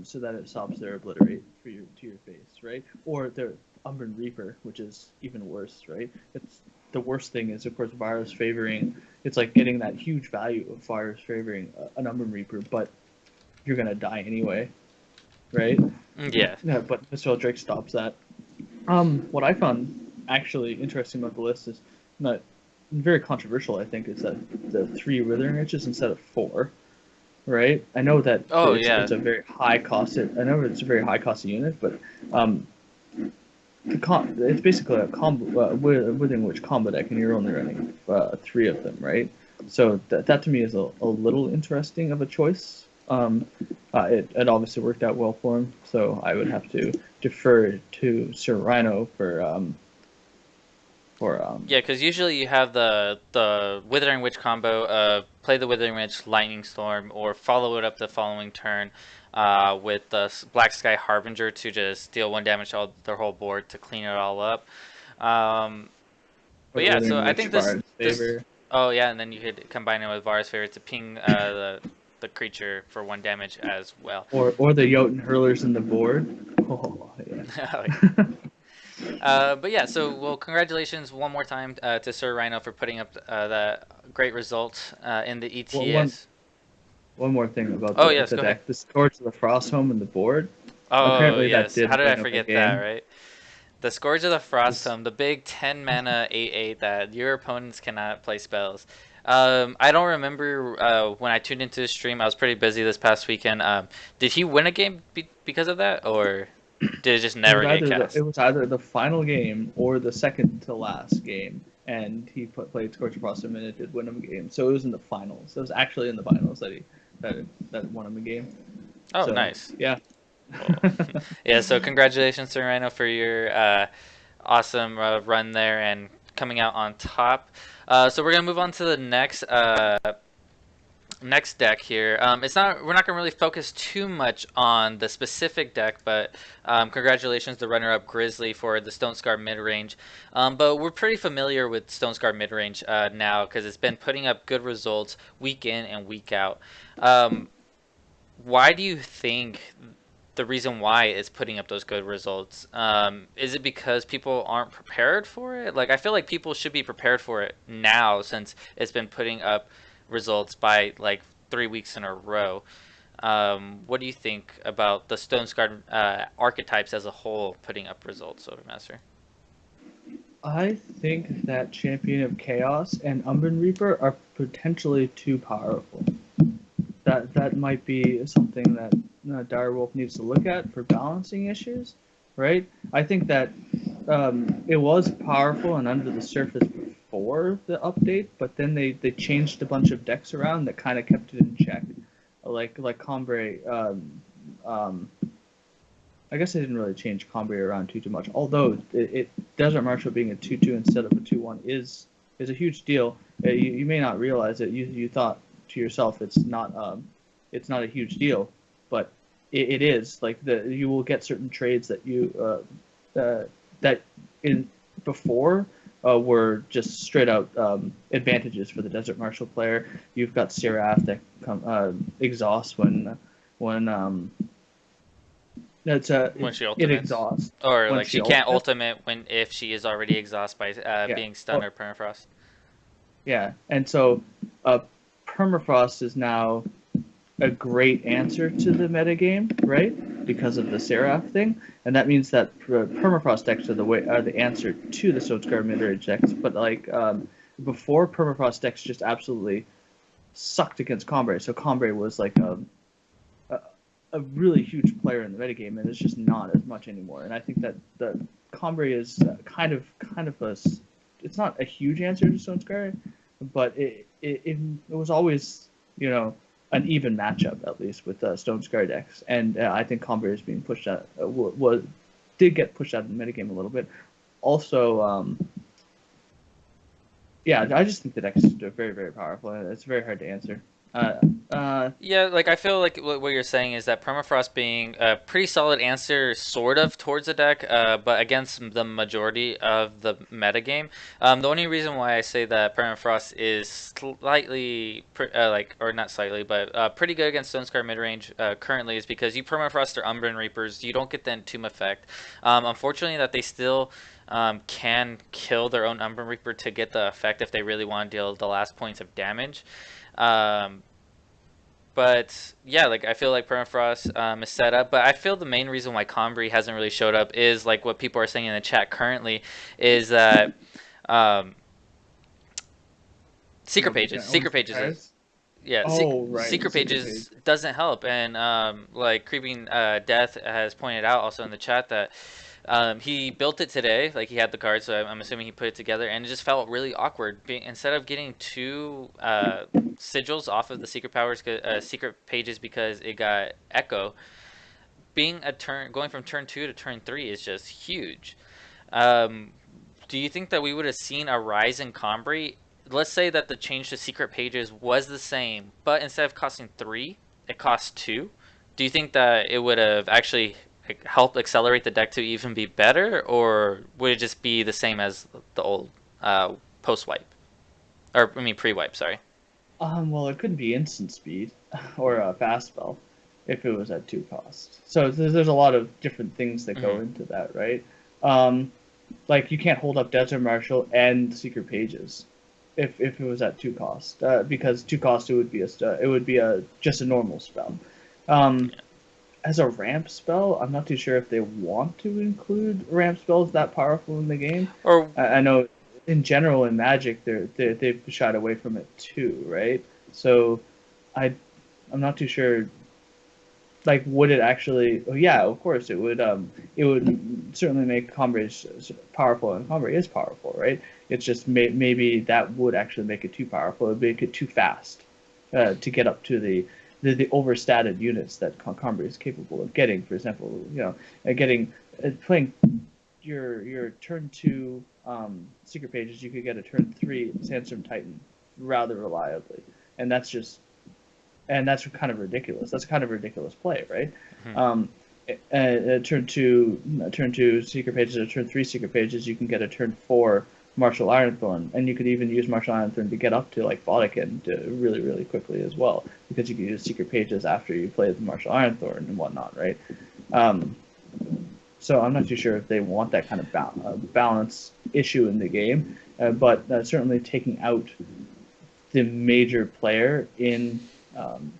so that it stops their obliterate to your face, right? Or their Umbran Reaper, which is even worse, right? It's the worst thing is of course Virus favoring. It's like getting that huge value of Virus favoring an Umbran Reaper, but you're gonna die anyway, right? Yeah. But Mr. Drake stops that. What I found actually interesting about the list is not very controversial. I think is that the 3 Withering Riches instead of 4, right? I know that it's a very high cost. I know it's a very high cost unit, but it's basically a combo Withering Witch combo deck, and you're only running 3 of them, right? So that to me is a little interesting of a choice. It obviously worked out well for him, so I would have to defer to Sir Rhino for Yeah, because usually you have the Withering Witch combo of play the Withering Witch, Lightning Storm, or follow it up the following turn with the Black Sky Harbinger to just deal 1 damage to their whole board to clean it all up. But yeah, so I think this oh yeah, and then you could combine it with Var's Favor to ping the creature for 1 damage as well. Or the Jotun Hurlers in the board. Oh yeah. Oh, yeah. But yeah, so well, congratulations one more time to Sir Rhino for putting up that great result in the ETS. Well, one more thing about the deck: the Scourge of the Frostholm and the board. Oh, apparently yes. That did. How did I forget that? Right. The Scourge of the Frostholm, the big 10 mana 8/8 that your opponents cannot play spells. I don't remember when I tuned into the stream. I was pretty busy this past weekend. Did he win a game because of that, or did it just never get It cast? was either the final game or the second to last game, and he played Scorcher Frost and it did win him a game. So it was in the finals. It was actually in the finals that won him a game. Oh, So nice. yeah. Well, yeah. So congratulations to Rhino for your awesome run there and coming out on top. So we're gonna move on to the next deck here. We're not gonna really focus too much on the specific deck, but congratulations to runner-up Grizzly for the Stone Scar mid-range. But we're pretty familiar with Stone Scar mid-range now because it's been putting up good results week in and week out. Why do you think the reason why it's putting up those good results? Is it because people aren't prepared for it? Like, I feel like people should be prepared for it now since it's been putting up results by like 3 weeks in a row. What do you think about the Stone Scarred archetypes as a whole putting up results, Overmaster? I think that Champion of Chaos and Umbran Reaper are potentially too powerful. That might be something that Direwolf needs to look at for balancing issues, right? I think that it was powerful and under the surface before the update, but then they changed a bunch of decks around that kind of kept it in check, like Combre. I guess they didn't really change Combre around too much. Although Desert Marshal being a 2/2 instead of a 2/1 is a huge deal. You may not realize it. You thought to yourself it's not a huge deal, but it is. Like you will get certain trades that that in before were just straight out advantages for the Desert Marshal player. You've got Seraph that exhausts when When she it ultimates, exhausts or when like she can't ultimates. ultimate if she is already exhausted by Yeah. being stunned or permafrost. Yeah, and so permafrost is now a great answer to the metagame, right? Because of the Seraph thing, and that means that permafrost decks are the answer to the Stone Scar mid-range decks. But like before, permafrost decks just absolutely sucked against Combre. So Combre was like a really huge player in the metagame, and it's just not as much anymore. And I think that the Combre is kind of a it's not a huge answer to Stone Scar, but it was always an even matchup at least with Stone Scar decks, and I think Combre is being pushed out did get pushed out of the metagame a little bit. Also, yeah, I just think the decks are very, very powerful, and it's very hard to answer. Yeah, like I feel like what you're saying is that permafrost being a pretty solid answer, sort of towards the deck, but against the majority of the metagame. The only reason why I say that permafrost is slightly, or not slightly, but pretty good against Stone Scar midrange currently is because you permafrost or Umbran Reapers, you don't get the Entomb effect. Unfortunately, that they still can kill their own Umbran Reaper to get the effect if they really want to deal the last points of damage. But yeah, like I feel like permafrost is set up, but I feel the main reason why Combri hasn't really showed up is like what people are saying in the chat currently is that um, secret pages, secret pages is yeah, right. secret pages doesn't help, and like Creeping Death has pointed out also in the chat that he built it today, like he had the card, so I'm assuming he put it together, and it just felt really awkward. Instead of getting two sigils off of the secret pages because it got echo, going from turn 2 to turn 3 is just huge. Do you think that we would have seen a rise in Combri? Let's say that the change to secret pages was the same, but instead of costing 3, it costs 2. Do you think that it would have actually helped accelerate the deck to even be better, or would it just be the same as the old post wipe, or I mean pre wipe? Sorry. Well, it couldn't be instant speed or a fast spell if it was at 2 cost. So there's a lot of different things that go into that, right? Like you can't hold up Desert Marshal and Secret Pages if it was at 2 cost, because 2 cost it would be just a normal spell. As a ramp spell, I'm not too sure if they want to include ramp spells that powerful in the game. Or I know in general in Magic, they've shied away from it too, right? So I I'm not too sure. Like, would it actually? Oh, yeah, of course it would. It would certainly make Combray powerful, and Combray is powerful, right? It's just maybe that would actually make it too powerful. It would make it too fast to get up to the overstated units that Combray is capable of getting. For example, getting playing your turn 2 secret pages, you could get a turn 3 Sandstorm Titan rather reliably, and that's kind of ridiculous. That's kind of a ridiculous play, right? Mhm. Turn two secret pages or turn 3 secret pages, you can get a turn 4 Martial Ironthorn, and you could even use Martial Ironthorn to get up to like Vatican really really quickly as well, because you can use secret pages after you play the Martial Ironthorn and whatnot, right? Um, so I'm not too sure if they want that kind of balance issue in the game, but certainly taking out the major player in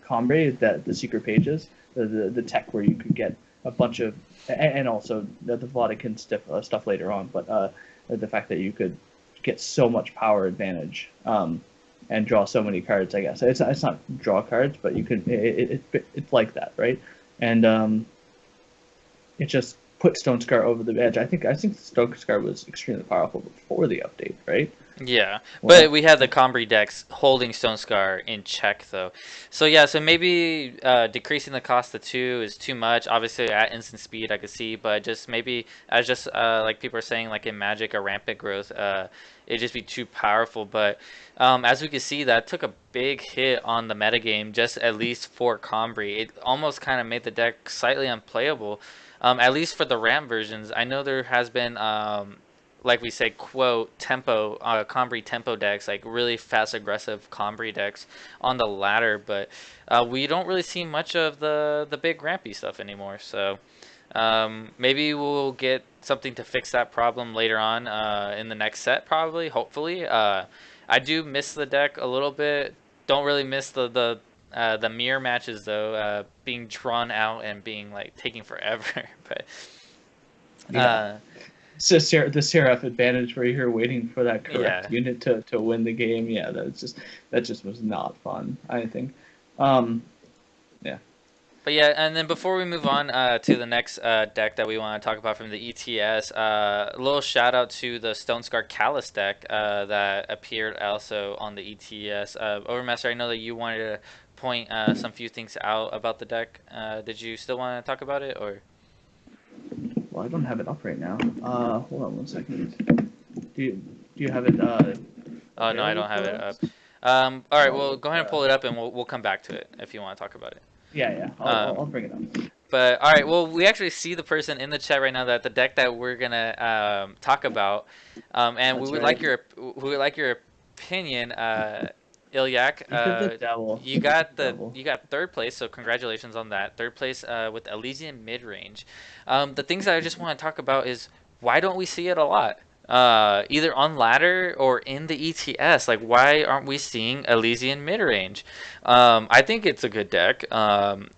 Combre, that the secret pages, the tech where you could get a bunch of, and also the Vatican stuff later on, but the fact that you could get so much power advantage and draw so many cards. I guess it's not draw cards, but you could it's like that, right? And it just put Stone Scar over the edge. I think Stone Scar was extremely powerful before the update, right? Yeah, Well, but we had the Combri decks holding Stone Scar in check though. So yeah, so maybe decreasing the cost to 2 is too much. Obviously at instant speed I could see, but just maybe as just like people are saying, like in Magic or rampant growth, it'd just be too powerful. But as we can see, that took a big hit on the metagame, just at least for Combri. It almost kind of made the deck slightly unplayable, at least for the ramp versions. I know there has been like we say, quote, tempo, Combri tempo decks, like really fast, aggressive Combri decks on the ladder, but we don't really see much of the big rampy stuff anymore. So maybe we'll get something to fix that problem later on in the next set, probably, hopefully. I do miss the deck a little bit. Don't really miss the mirror matches though, being drawn out and being like taking forever. But yeah. uh, The Seraph advantage where you're waiting for that correct yeah. unit to win the game. Yeah, that just was not fun, I think. Um, yeah. But yeah, and then before we move on to the next deck that we want to talk about from the ETS, a little shout out to the Stone Scar Callus deck that appeared also on the ETS. Overmaster, I know that you wanted to point some few things out about the deck. Did you still want to talk about it, or? Well, I don't have it up right now. Hold on one second. Do you have it Oh no, I available don't have for it us? up. All right, well, Oh, go ahead and pull it up, and we'll come back to it if you want to talk about it. yeah. I'll Um, bring it up. But all right, well, we actually see the person in the chat right now that the deck that we're gonna talk about, and That's right. we would like your opinion, Ilyak. Look at the devil. You Look at got the devil. third place, so congratulations on that. Third place with Elysian mid range. The things that I just want to talk about is why don't we see it a lot? Either on ladder or in the ETS. Like, why aren't we seeing Elysian mid range? I think it's a good deck.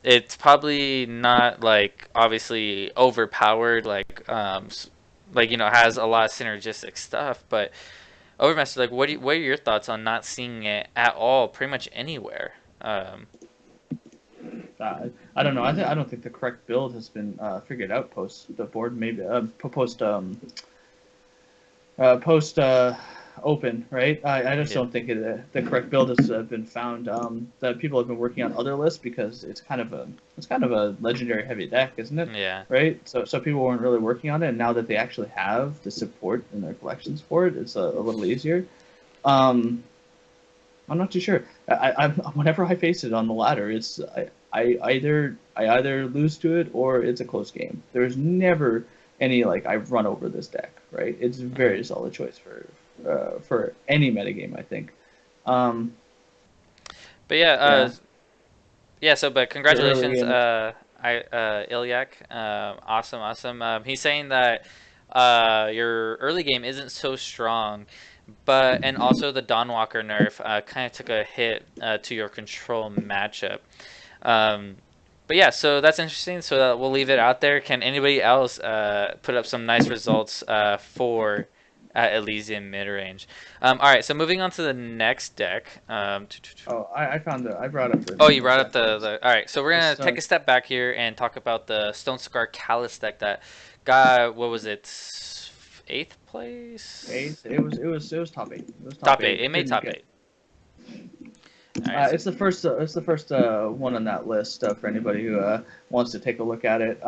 It's probably not like obviously overpowered, like has a lot of synergistic stuff. But Overmaster, like, what are your thoughts on not seeing it at all, pretty much anywhere? I don't know. I don't think the correct build has been figured out post the board. Maybe post open, right? I just Yeah. don't think the correct build has been found. That people have been working on other lists because it's kind of a legendary heavy deck, isn't it? Yeah. Right. So people weren't really working on it, and now that they actually have the support in their collections for it, it's a little easier. Um, I'm not too sure. Whenever I face it on the ladder, I either lose to it or it's a close game. There's never any like I've run over this deck, right? It's a very solid choice for any metagame, I think. Um, But yeah, yeah, yeah. So, but the early congratulations, game. Ilyak. Awesome, awesome. He's saying that your early game isn't so strong, but and also the Dawnwalker nerf kind of took a hit to your control matchup. Um, but yeah, so that's interesting. So we'll leave it out there. Can anybody else put up some nice results for at Elysium mid-range. All right, so moving on to the next deck. Oh, I found it. I brought up the Oh, name you of brought the up deck was the. All right, so we're the gonna take Stone. a step back here and talk about the Stone Scar Callus deck that got, what was it, eighth place? Eighth. It was top eight. It was top Top eight. eight. It made Didn't top get. eight. All right, so It's the first. It's the first one on that list for anybody who wants to take a look at it.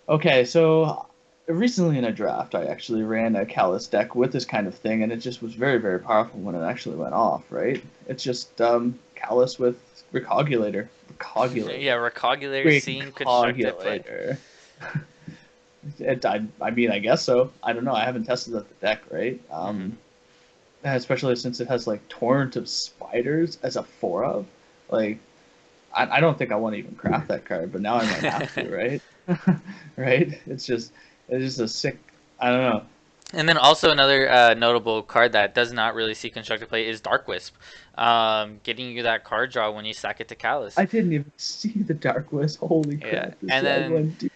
Okay, so recently in a draft, I actually ran a Callus deck with this kind of thing, and it just was very, very powerful when it actually went off. Right? It's just Callus with Recogulator. yeah, Recogulator seeing constructed play. Recogulator. I mean, I guess so. I don't know. I haven't tested out the deck, right? Especially since it has like Torrent of Spiders as a 4 of. Like, I don't think I want to even craft that card, but now I might have to, right? Right? It's just a sick. I don't know. And then also another notable card that does not really see constructed play is Dark Wisp, getting you that card draw when you sack it to Callus. I didn't even see the Dark Wisp. Holy crap! Yeah, This and guy went deep.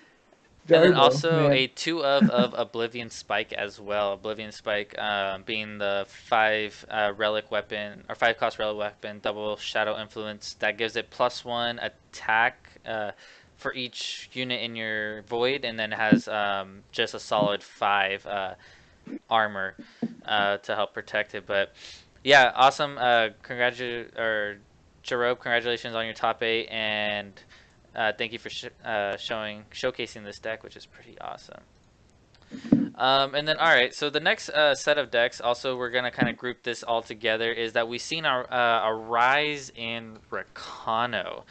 and then Darbo, also man. a 2 of Oblivion Spike as well. Oblivion Spike being the 5 relic weapon or 5 cost relic weapon, double shadow influence that gives it +1 attack for each unit in your void, and then has just a solid 5 armor to help protect it. But yeah, awesome. Jerobe, congratulations on your top 8, and thank you for showcasing this deck, which is pretty awesome. And then, all right, so the next set of decks, also we're gonna kind of group this all together, is that we've seen a rise in Rakano.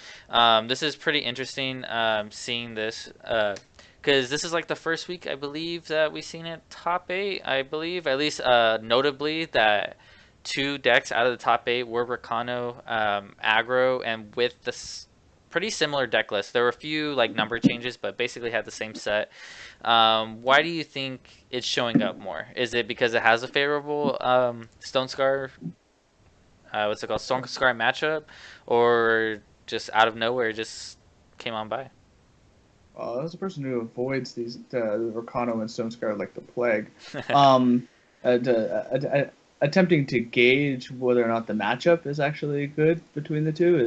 This is pretty interesting, seeing this, because this is like the first week, I believe, that we've seen it top 8. I believe, at least notably, that 2 decks out of the top 8 were Rakano aggro, and with this pretty similar deck list. There were a few like number changes, but basically had the same set. Why do you think it's showing up more? Is it because it has a favorable Stone Scar, what's it called, Stone Scar matchup, or just out of nowhere just came on by? As a person who avoids these Rakano and Stone Scar like the plague, um, attempting to gauge whether or not the matchup is actually good between the two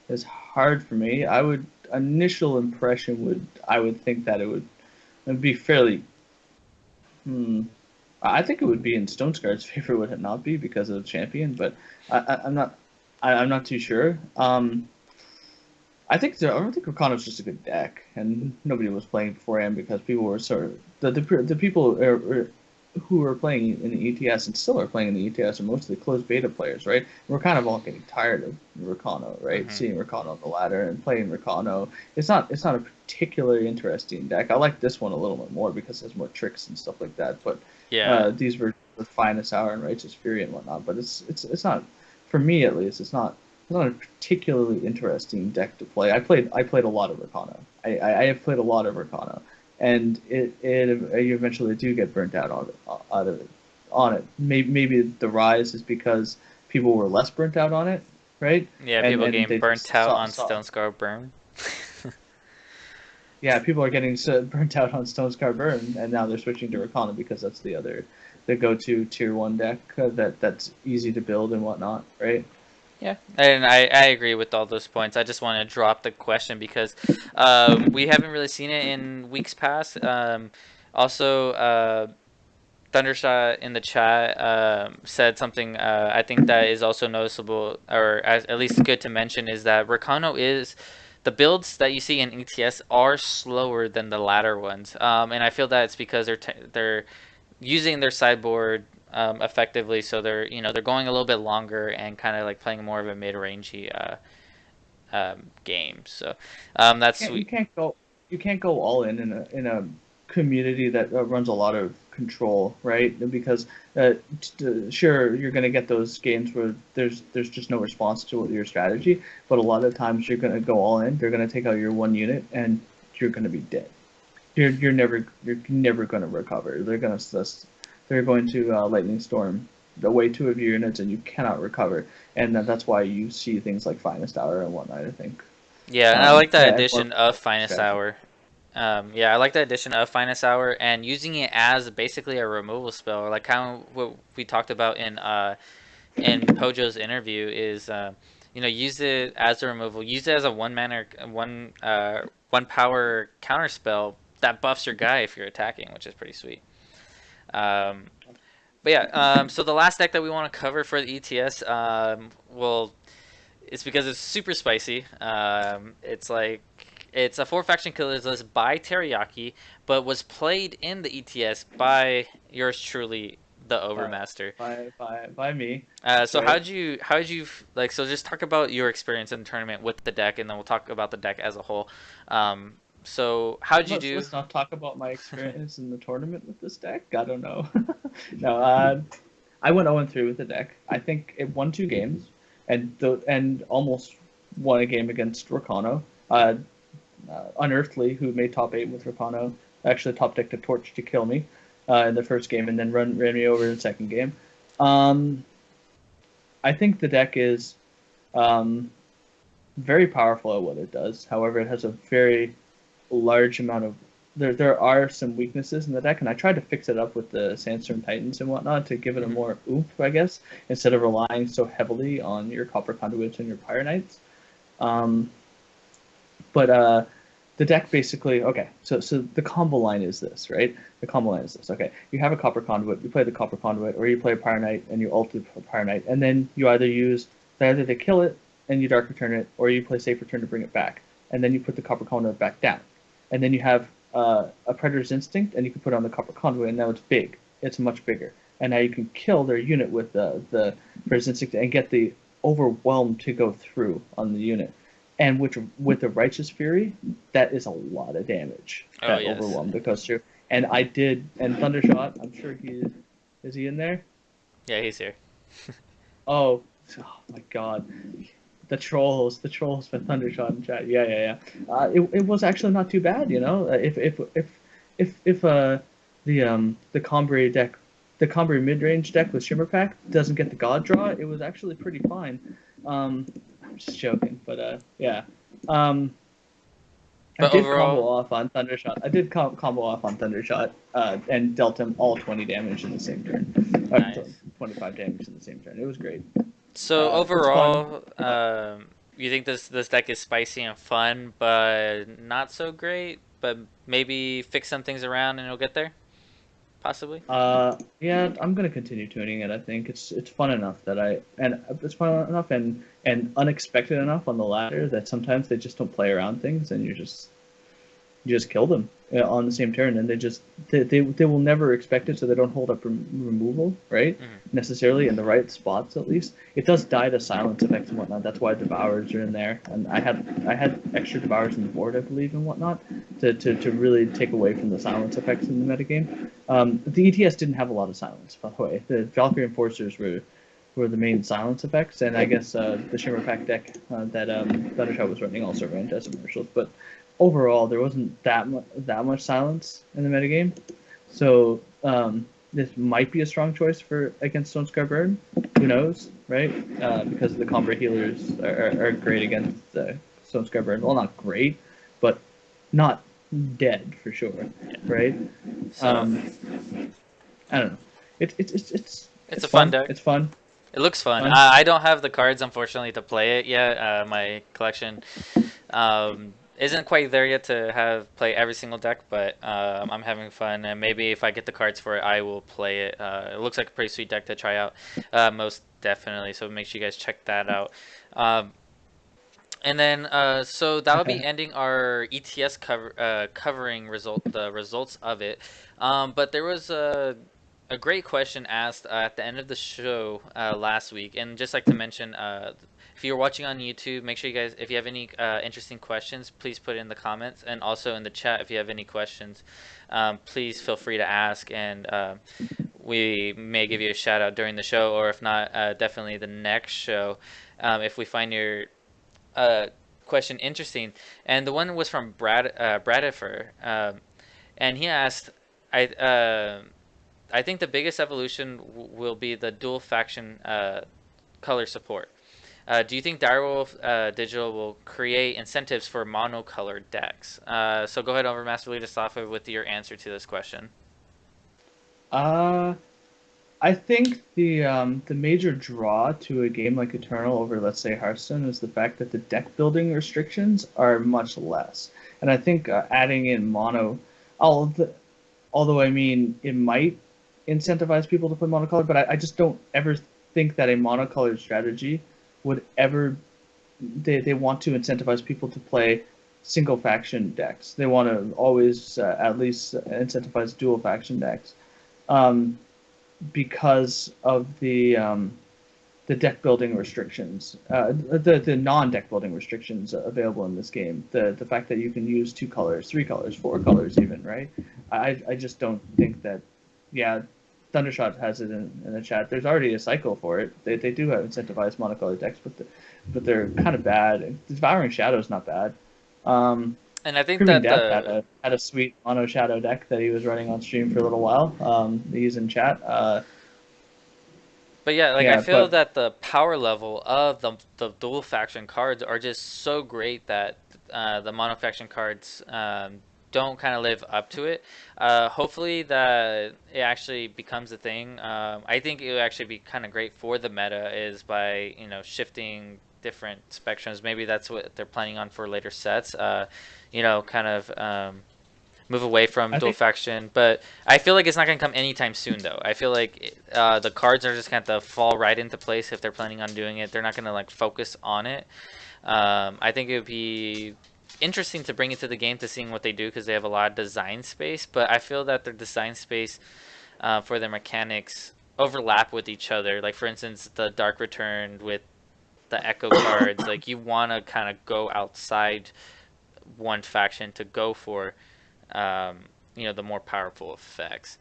is hard for me. Initial impression I would think that it'd be fairly. I think it would be in Stone Scar's favor, would it not be, because of the champion? But I'm not. I'm not too sure. I don't think Rakano's just a good deck, and nobody was playing beforehand because people were sort of the people who were playing in the ETS and still are playing in the ETS are mostly closed beta players, right? We're kind of all getting tired of Rakano, right? Mhm. Seeing Rakano on the ladder and playing Rakano. It's not a particularly interesting deck. I like this one a little bit more because it has more tricks and stuff like that. But Yeah. these versions with Finest Hour and Righteous Fury and whatnot. But it's not, for me at least. It's not a particularly interesting deck to play. I played a lot of Rakano. I have played a lot of Rakano, and you eventually do get burnt out on it. Maybe the rise is because people were less burnt out on it, right? Yeah, And people they getting burnt just out saw- on saw- Stone Scar Burn. Yeah, people are getting so burnt out on Stone Scar Burn, and now they're switching to Rakana because that's the go-to tier 1 deck that's easy to build and whatnot, right? Yeah, and I agree with all those points. I just want to drop the question because we haven't really seen it in weeks past. Also, Thundershot in the chat said something I think that is also noticeable, or at least good to mention, is that Rakano is the builds that you see in ETS are slower than the latter ones, and I feel that it's because they're using their sideboard effectively, so they're going a little bit longer and kind of like playing more of a mid-rangey game. So that's You sweet. can't go all in a community that runs a lot of control, right? Because sure, you're going to get those games where there's just no response to your strategy, but a lot of times you're going to go all in. They're going to take out your one unit and you're going to be dead. You're never going to recover. They're going to lightning storm away 2 of your units and you cannot recover, and that's why you see things like Finest Hour and whatnot, I think. Yeah, and I like that And more addition of Finest strategy. Hour. Yeah, I like the addition of Finest Hour and using it as basically a removal spell, like kind of what we talked about in Pojo's interview is, use it as a removal, use it as a one power counter spell that buffs your guy if you're attacking, which is pretty sweet. Um, but yeah, so the last deck that we want to cover for the ETS, well, it's because it's super spicy. It's a four faction killers list by Teriyaki, but was played in the ETS by yours truly, the Overmaster. By me. So Right. how did you like? So just talk about your experience in the tournament with the deck, and then we'll talk about the deck as a whole. So how did you do? Let's not talk about my experience in the tournament with this deck. I don't know. No, I went 0-3 with the deck. I think it won 2 games, and almost won a game against Rakano. Unearthly, who made top 8 with Rakano, actually top decked a torch to kill me in the first game, and then ran me over in the second game. I think the deck is very powerful at what it does. However, it has a very large amount of there are some weaknesses in the deck, and I tried to fix it up with the Sandstorm Titans and whatnot to give it a more oomph, I guess, instead of relying so heavily on your Copper Conduits and your Pyre Knights. But the deck basically, okay, so the combo line is this, right? The combo line is this. Okay, you have a Copper Conduit, you play the Copper Conduit, or you play a Pyre Knight and you ult the Pyre Knight, and then you either they kill it and you Dark Return it, or you play Safe Return to bring it back, and then you put the Copper Conduit back down, and then you have a Predator's Instinct, and you can put it on the Copper Conduit, and now it's big, it's much bigger, and now you can kill their unit with the Predator's Instinct and get the Overwhelm to go through on the unit. And with the Righteous Fury, that is a lot of damage. That yes. Overwhelm that goes through. And Thundershot, I'm sure is he in there? Yeah, he's here. Oh my God, the trolls with Thundershot in chat. Yeah. It was actually not too bad, you know. If the Combray deck, the Combray mid range deck with Shimmer Pack doesn't get the God draw, it was actually pretty fine. I'm just joking, but yeah. I did combo off on Thundershot. Combo off on Thundershot and dealt him all 20 damage in the same turn. Nice. 25 damage in the same turn. It was great. So overall, you think this deck is spicy and fun, but not so great. But maybe fix some things around and it'll get there, possibly. Yeah, I'm gonna continue tuning it. I think it's fun enough it's fun enough and unexpected enough on the ladder that sometimes they just don't play around things and you just kill them on the same turn, and they will never expect it, so they don't hold up removal, right? Necessarily in the right spots, at least. It does die to silence effects and whatnot. That's why Devours are in there, and I had extra Devours on the board, I believe, and whatnot, to really take away from the silence effects in the metagame. The ETS didn't have a lot of silence, by the way. The Valkyrie Enforcers were the main silence effects, and I guess the Shimmer Pack deck that Thundershot was running also ran Desert Marshals, but overall, there wasn't that much silence in the metagame, so this might be a strong choice for against Stone Scar Burn. Who knows, right? Because the Combray healers are great against Stone Scar Burn. Well, not great, but not dead for sure, right? I don't know. It's a fun deck. It's fun. It looks fun. I don't have the cards, unfortunately, to play it yet. My collection isn't quite there yet to play every single deck, but I'm having fun. And maybe if I get the cards for it, I will play it. It looks like a pretty sweet deck to try out, most definitely. So make sure you guys check that out. And then, so that'll be ending our ETS covering the results of it. But there was a great question asked at the end of the show last week, and just like to mention, if you're watching on YouTube, make sure you guys, if you have any interesting questions, please put it in the comments, and also in the chat if you have any questions, please feel free to ask, and we may give you a shout out during the show, or if not, definitely the next show, if we find your question interesting. And the one was from Bradifer, and he asked, I think the biggest evolution will be the dual faction color support. Do you think Direwolf Digital will create incentives for monocolored decks? So go ahead, Overmaster, lead us off with your answer to this question. I think the major draw to a game like Eternal over, let's say, Hearthstone is the fact that the deck building restrictions are much less, and I think adding in mono, although I mean it might incentivize people to play monocolor, but I just don't ever think that a monocolored strategy would ever they want to incentivize people to play single faction decks. They want to always at least incentivize dual faction decks. Um, because of the deck building restrictions, the non deck building restrictions available in this game. The fact that you can use 2 colors, 3 colors, 4 colors, even, right? I just don't think that. Yeah, Thundershot has it in the chat. There's already a cycle for it. They do have incentivized monocolored decks, but they're kind of bad. Devouring Shadow's not bad. And I think Proving that Death had a sweet mono shadow deck that he was running on stream for a little while. He's in chat. But yeah, like Yeah, I feel but that the power level of the dual faction cards are just so great that the mono faction cards don't kind of live up to it. Hopefully that it actually becomes a thing. I think it would actually be kind of great for the meta is by shifting different spectrums. Maybe that's what they're planning on for later sets. Kind of move away from I dual think faction, but I feel like it's not going to come anytime soon, though. I feel like the cards are just going to fall right into place if they're planning on doing it. They're not going to like focus on it. I think it would be interesting to bring it to the game to seeing what they do because they have a lot of design space, but I feel that their design space for their mechanics overlap with each other. Like, for instance, the Dark Return with the Echo cards, like you want to kind of go outside one faction to go for the more powerful effects.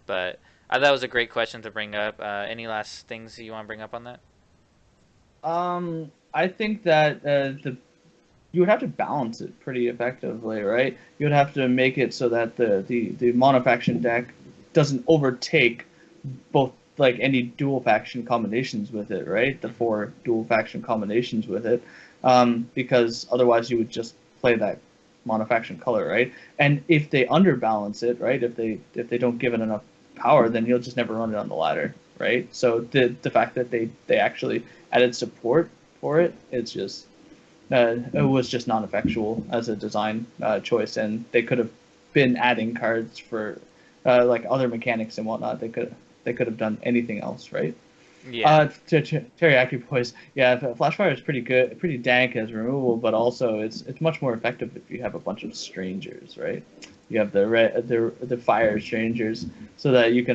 But I thought it was a great question to bring up. Any last things you want to bring up on that? I think that you would have to balance it pretty effectively, right? You would have to make it so that the monofaction deck doesn't overtake both like any dual faction combinations with it, right? The 4 dual faction combinations with it, because otherwise you would just play that monofaction color, right? And if they underbalance it, right? If they don't give it enough power, then you'll just never run it on the ladder, right? So the fact that they actually added support for it, it was just non-effectual as a design choice, and they could have been adding cards for like other mechanics and whatnot. They could have done anything else, right? Yeah. Teriyaki Boys. Yeah, Flashfire is pretty good, pretty dank as removal, but also it's much more effective if you have a bunch of strangers, right? You have the fire strangers, so that you can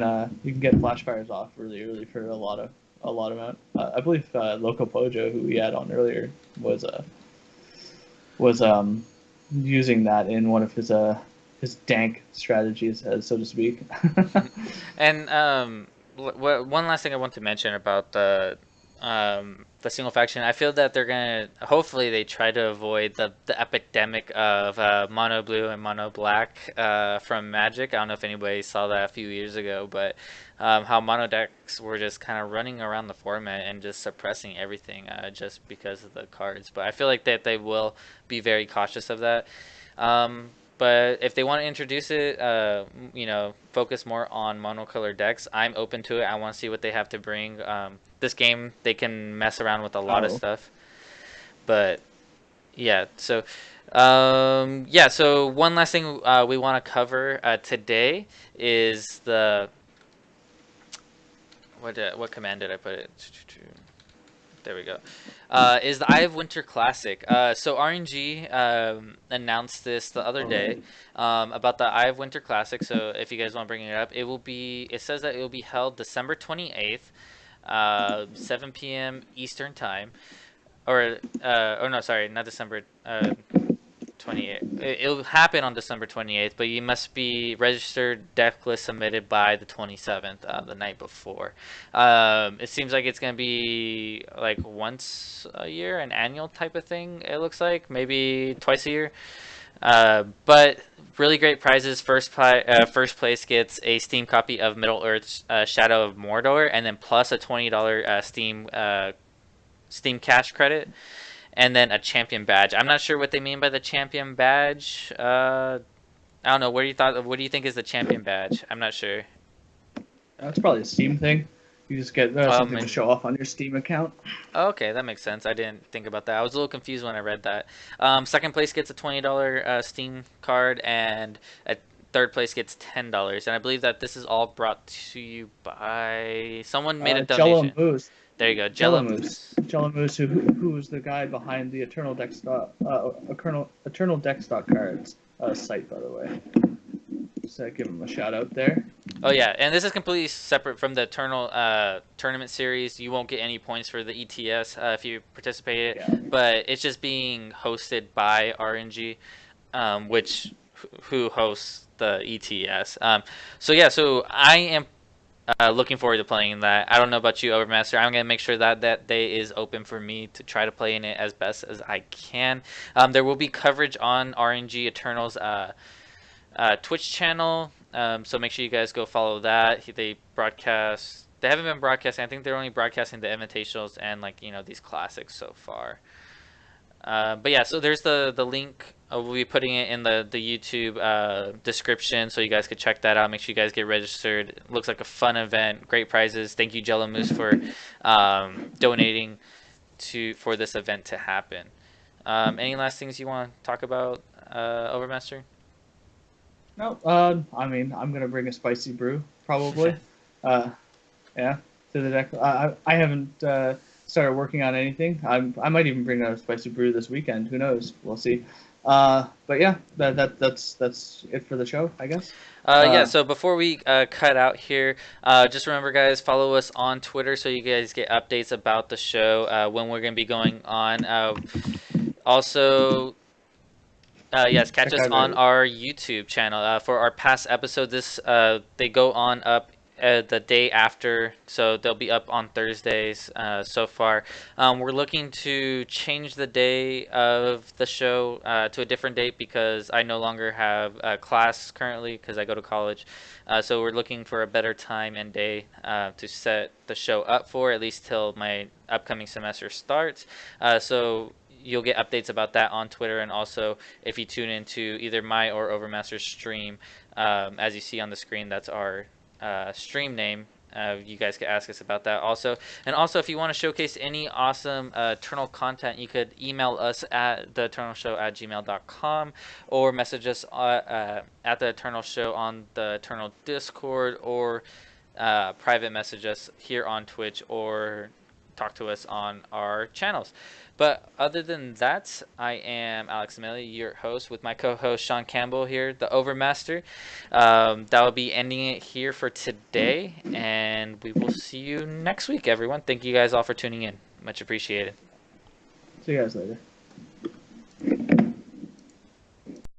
get Flashfires off really early for a lot amount. I believe LocoPojo, who we had on earlier, was using that in one of his dank strategies, so to speak. And one last thing I want to mention about the single faction, I feel that they're gonna hopefully they try to avoid the epidemic of mono blue and mono black from Magic. I don't know if anybody saw that a few years ago, but how mono decks were just kind of running around the format and just suppressing everything just because of the cards. But I feel like that they will be very cautious of that. But if they want to introduce it, focus more on monocolor decks, I'm open to it. I want to see what they have to bring. This game, they can mess around with a lot of stuff. But yeah, so so one last thing we want to cover today is the what command did I put it? There we go. Is the Eye of Winter Classic. So RNG announced this the other day about the Eye of Winter Classic. So if you guys want to bring it up, it says that it will be held December 28th, 7 p.m. Eastern Time. Or no, sorry, not December 28th. It'll happen on December 28th, but you must be registered deck list submitted by the 27th, the night before. It seems like it's going to be like once a year, an annual type of thing, it looks like. Maybe twice a year. But really great prizes. First place gets a Steam copy of Middle Earth's Shadow of Mordor, and then plus a $20 Steam Steam Cash credit, and then a champion badge. I'm not sure what they mean by the champion badge. I don't know. What do you think is the champion badge? I'm not sure. That's probably a Steam thing. You just get something to And show off on your Steam account. okay, that makes sense. I didn't think about that. I was a little confused when I read that. Second place gets a $20 Steam card, and a third place gets $10. And I believe that this is all brought to you by someone made a Jello donation. Moose. There you go, Jello Jello Moose. Jello Moose, who was the guy behind the Eternal Deck Stock Cards site, by the way. So give him a shout out there. Oh yeah, and this is completely separate from the Eternal tournament series. You won't get any points for the ETS if you participate, Yeah. but it's just being hosted by RNG, who hosts the ETS. So yeah, so I am looking forward to playing that. I don't know about you, Overmaster. I'm gonna make sure that that day is open for me to try to play in it as best as I can. There will be coverage on RNG Eternals Twitch channel, so make sure you guys go follow that. They broadcast. They haven't been broadcasting. I think they're only broadcasting the invitationals and these classics so far. But yeah, so there's the link. We'll be putting it in the YouTube description, so you guys could check that out. Make sure you guys get registered. It looks like a fun event. Great prizes. Thank you, Jello Moose, for donating for this event to happen. Any last things you want to talk about, Overmaster? No, I mean, I'm gonna bring a spicy brew probably. Yeah, to the deck. I haven't started working on anything. I might even bring a spicy brew this weekend. Who knows? We'll see. But yeah, that's it for the show, I guess. Yeah, so before we cut out here, just remember, guys, follow us on Twitter so you guys get updates about the show, when we're going to be going on. Also, yes, catch us on our YouTube channel. For our past episodes, they go on up the day after, so they'll be up on Thursdays so far. We're looking to change the day of the show to a different date because I no longer have a class currently because I go to college. So we're looking for a better time and day to set the show up for, at least till my upcoming semester starts. So you'll get updates about that on Twitter, and also if you tune into either my or Overmaster's stream, as you see on the screen, that's our stream name. You guys can ask us about that also. And also, if you want to showcase any awesome Eternal content, you could email us at theeternalshow@gmail.com or message us at the Eternal Show on the Eternal Discord, or private message us here on Twitch, or talk to us on our channels. But other than that, I am Alex Amelia, your host, with my co-host Sean Campbell here, the Overmaster. That will be ending it here for today, and we will see you next week, everyone. Thank you guys all for tuning in. Much appreciated. See you guys later.